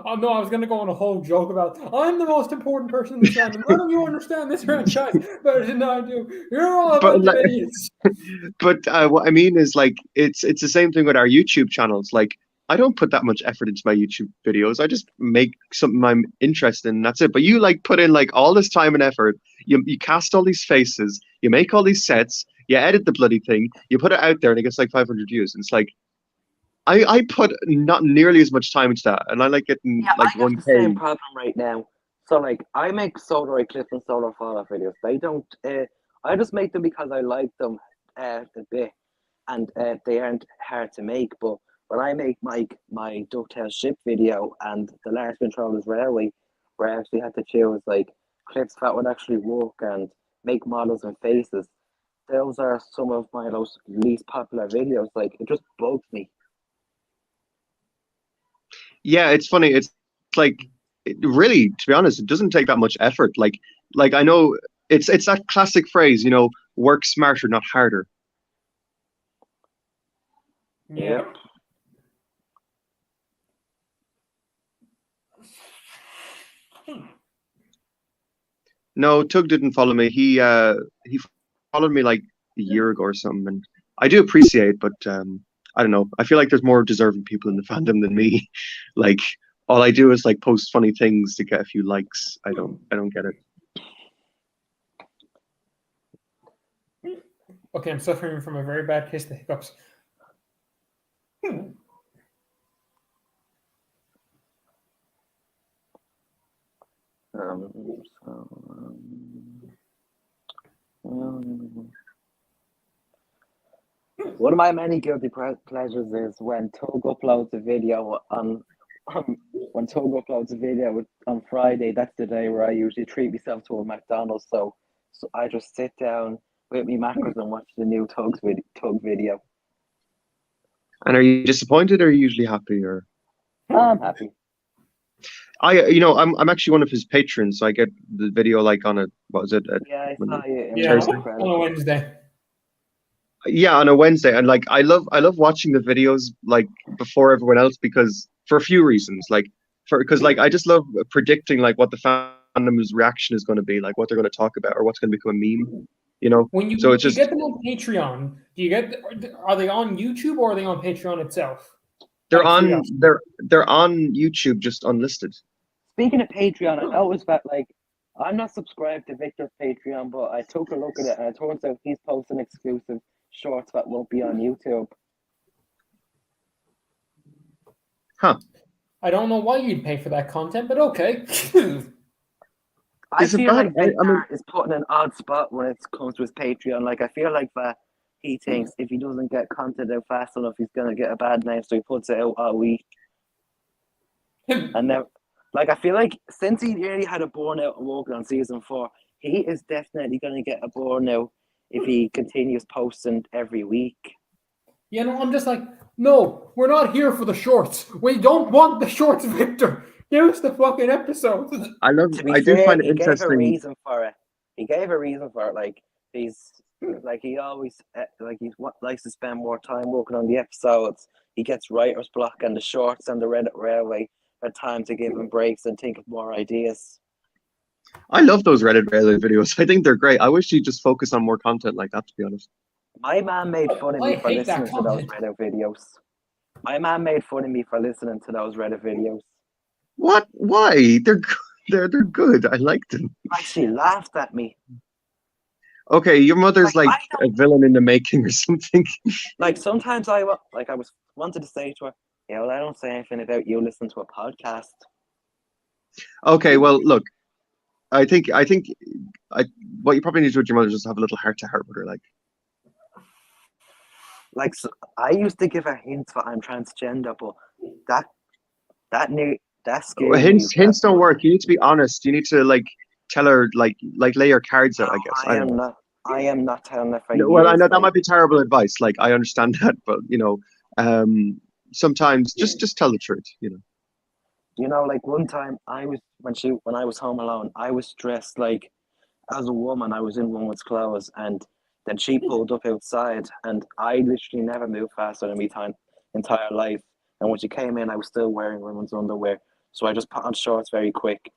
oh no, I was gonna go on a whole joke about I'm the most important person in this fandom. None of you understand this franchise better than I do. You're all a But bunch of like, idiots. but what I mean is like it's the same thing with our YouTube channels. Like I don't put that much effort into my YouTube videos. I just make something I'm interested in, and that's it. But you like put in like all this time and effort. You cast all these faces, you make all these sets, you edit the bloody thing, you put it out there and it gets like 500 views. And it's like I put not nearly as much time into that, and I like getting Yeah, I like have the same 1K. problem right now. So like I make solar eclipse and solar fallout videos. They don't. I just make them because I like them a bit, and they aren't hard to make. But when I make my DuckTales ship video and the Lars Controllers Railway, where I actually had to choose like clips that would actually work and make models and faces, those are some of my most least popular videos. Like it just bugs me. Yeah, it's funny. It's like really, to be honest, it doesn't take that much effort. Like I know it's that classic phrase, work smarter, not harder. Yeah. No, Tug didn't follow me. He followed me like a year ago or something, and I do appreciate, but I don't know. I feel like there's more deserving people in the fandom than me. Like all I do is like post funny things to get a few likes. I don't get it. Okay, I'm suffering from a very bad case of the hiccups. Um, so, one of my many guilty pleasures is when Tug uploads a video on when Tug uploads a video on Friday. That's the day where I usually treat myself to a McDonald's. So I just sit down with me macros and watch the new Tug video. And are you disappointed or are you usually happy or? I'm happy. I'm actually one of his patrons, so I get the video like on a what was it? Yeah, I saw you in Yeah, the Thursday. credits. on a Wednesday. Yeah, on a Wednesday, and like I love watching the videos like before everyone else because for a few reasons, like because like I just love predicting like what the fandom's reaction is going to be, like what they're going to talk about or what's going to become a meme, When you So when it's you just get them on Patreon, do you get are they on YouTube or are they on Patreon itself? Out they're of on curiosity. they're on YouTube just unlisted. Speaking of Patreon, I noticed that like I'm not subscribed to Victor's Patreon, but I took a look at it and it turns out he's posting exclusive shorts that won't be on YouTube. Huh. I don't know why you'd pay for that content, but okay. I Is it feel bad? like I mean, Victor is put in an odd spot when it comes to his Patreon. Like I feel like that he thinks if he doesn't get content out fast enough, he's gonna get a bad name, so he puts it out all week. And then, like I feel like since he nearly had a burnout and working on season 4, he is definitely gonna get a burnout if he continues posting every week. I'm just like, no, we're not here for the shorts. We don't want the shorts, Victor. Give us the fucking episodes. To be I do fair, find it he gave a interesting. reason for it. He gave a reason for it. Like he's like he always like he likes to spend more time working on the episodes. He gets writer's block, and the shorts and the Reddit Railway are time to give him breaks and think of more ideas. I love those Reddit Railway videos. I think they're great. I wish you'd just focus on more content like that, to be honest. My man made fun of I me for hate that listening to those content. Reddit videos. My man made fun of me for listening to those Reddit videos. What? Why? They're good. I like them. Actually laughed at me. Okay, your mother's Like like I a don't villain in the making or something. like sometimes I was wanted to say to her, yeah, well, I don't say anything about you listening to a podcast. Okay, well, look, I think what you probably need to do with your mother is just have a little heart to heart with her. Like, Like so I used to give her hints that I'm transgender, but that That's Well, scary. hints don't work. You need to be honest. You need to like tell her like lay your cards out. I guess. I I don't am know. not. I am not telling her for No, well, I years. know that Like, might be terrible advice. Like I understand that, but sometimes just tell the truth. like one time when I was home alone, I was dressed like as a woman. I was in woman's clothes, and then she pulled up outside, and I literally never moved faster than my entire life. And when she came in, I was still wearing women's underwear, so I just put on shorts very quick.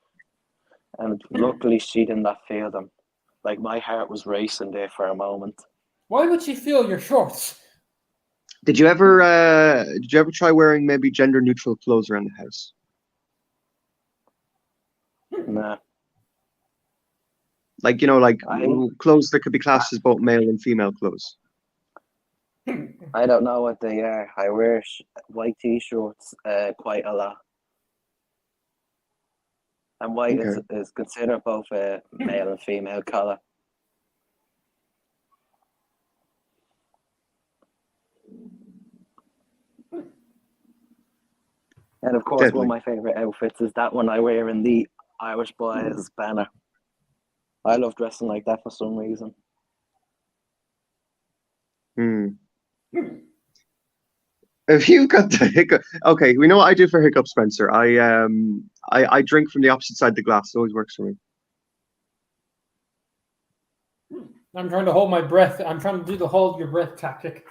And luckily, she did not feel them. Like my heart was racing there for a moment. Why would she feel your shorts? Did you ever try wearing maybe gender neutral clothes around the house? Nah, Like clothes that could be classed as both male and female clothes. I don't know what they are. I wear white t-shirts quite a lot, and white Okay. is considered both a male and female color. And of course, one Deadly. of my favorite outfits is that one I wear in the Irish Boys banner. I love dressing like that for some reason. Hmm. If you got the hiccup, okay, we know what I do for hiccup, Spencer. I drink from the opposite side of the glass. It always works for me. I'm trying to hold my breath. I'm trying to do the hold your breath tactic.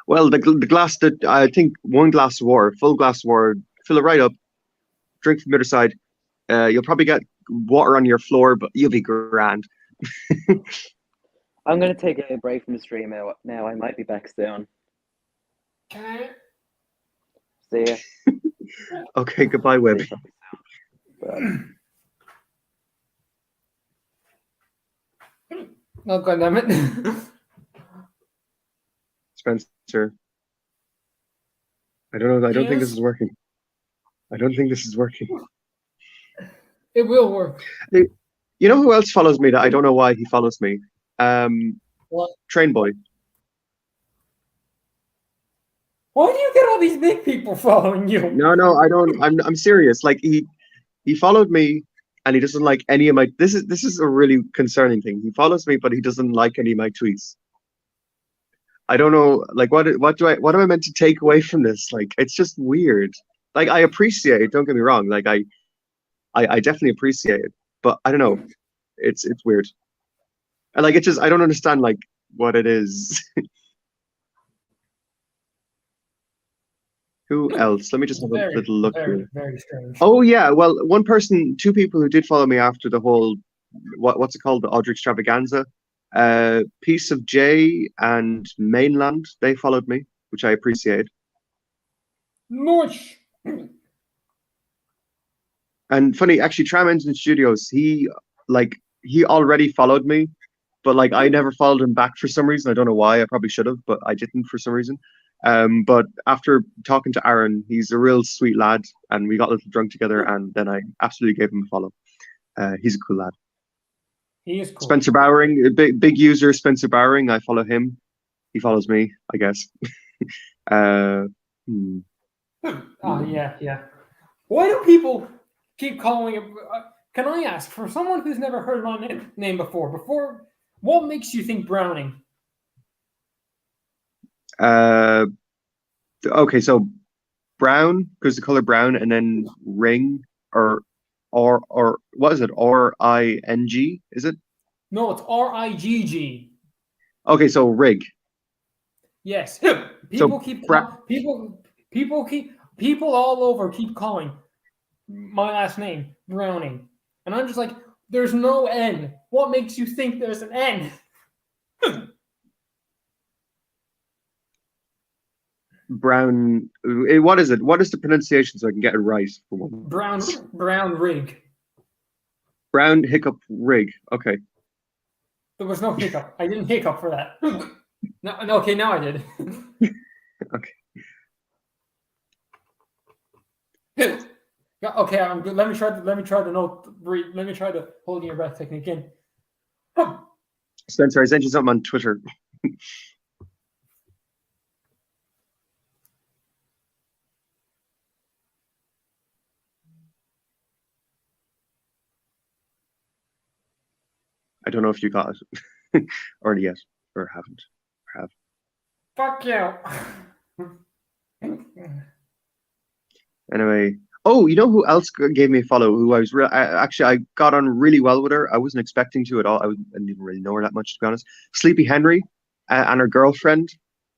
Well, the glass that I think one glass of water, full glass of water, fill it right up, drink from the other side. You'll probably get water on your floor, but you'll be grand. I'm going to take a break from the stream now. I might be back soon. Okay. See ya. Okay, goodbye, Webby. Bye. Oh, God damn it. Spencer. I don't know. I don't think this Yes? is working. I don't think this is working. It will work. You know who else follows me that I don't know why he follows me? What? Train Boy. Why do you get all these big people following you? No, I don't. I'm serious. Like he followed me, and he doesn't like any of my. This is a really concerning thing. He follows me, but he doesn't like any of my tweets. I don't know. Like what am I meant to take away from this? Like it's just weird. Like I appreciate it. Don't get me wrong. Like I definitely appreciate it, but I don't know. It's weird. And like I don't understand like what it is. Who else? Let me just have a little look here. Very strange. Oh yeah, well, two people who did follow me after the whole what's it called, the Audrey extravaganza. Piece of J and Mainland, they followed me, which I appreciate. Mush. And funny, actually, Tram Engine Studios, he already followed me, but like I never followed him back for some reason. I don't know why. I probably should have, but I didn't for some reason. But after talking to Aaron, he's a real sweet lad, and we got a little drunk together, and then I absolutely gave him a follow. He's a cool lad. He is cool. Spencer Bowering, a big user, Spencer Bowering. I follow him. He follows me, I guess. Oh, yeah. Why do people keep calling it? Can I ask, for someone who's never heard my name before, what makes you think Browning? Okay, so brown, because the color brown, and then ring, or what is it? RING, is it? No, it's RIGG. Okay, so rig. Yes. People all over keep calling my last name Browning, and I'm just like, there's no N. What makes you think there's an N? Brown. What is it? What is the pronunciation so I can get it right? For one. Brown rig. Brown hiccup rig. Okay. There was no hiccup. I didn't hiccup for that. No, okay, now I did. Okay. Yeah, okay, I'm good. Let me try the note. Let me try the holding your breath technique again. Spencer, I sent you something on Twitter. I don't know if you got it already yet or haven't. Or have. Fuck you. Anyway, oh, you know who else gave me a follow? Who I was actually I got on really well with her. I wasn't expecting to at all. I didn't really know her that much, to be honest. Sleepy Henry and her girlfriend.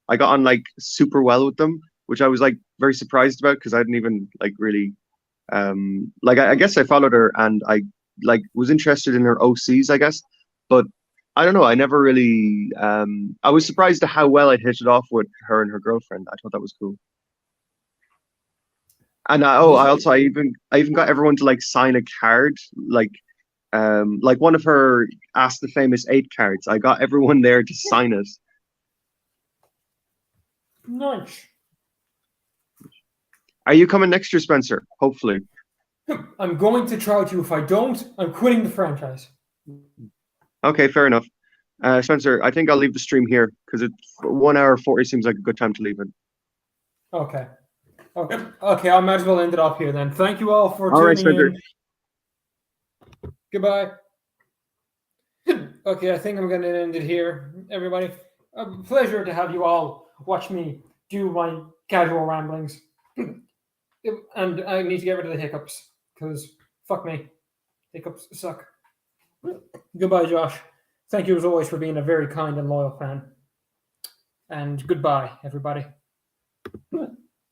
I got on like super well with them, which I was like very surprised about because I didn't even like really like I guess I followed her and I like was interested in her OCs, I guess, but I don't know. I never really I was surprised at how well I hit it off with her and her girlfriend. I thought that was cool. And I even got everyone to like sign a card, like one of her Ask the Famous Eight cards. I got everyone there to sign it. Nice. Are you coming next year, Spencer? Hopefully. I'm going to try to. If I don't, I'm quitting the franchise. Okay, fair enough. Spencer, I think I'll leave the stream here because it's 1 hour 40 seems like a good time to leave it. Okay. Okay, I might as well end it up here then. Thank you all for All right, tuning Spencer. in. Goodbye. Okay, I think I'm going to end it here, everybody. A pleasure to have you all watch me do my casual ramblings. And I need to get rid of the hiccups, because fuck me. Hiccups suck. Goodbye, Josh. Thank you as always for being a very kind and loyal fan. And goodbye, everybody.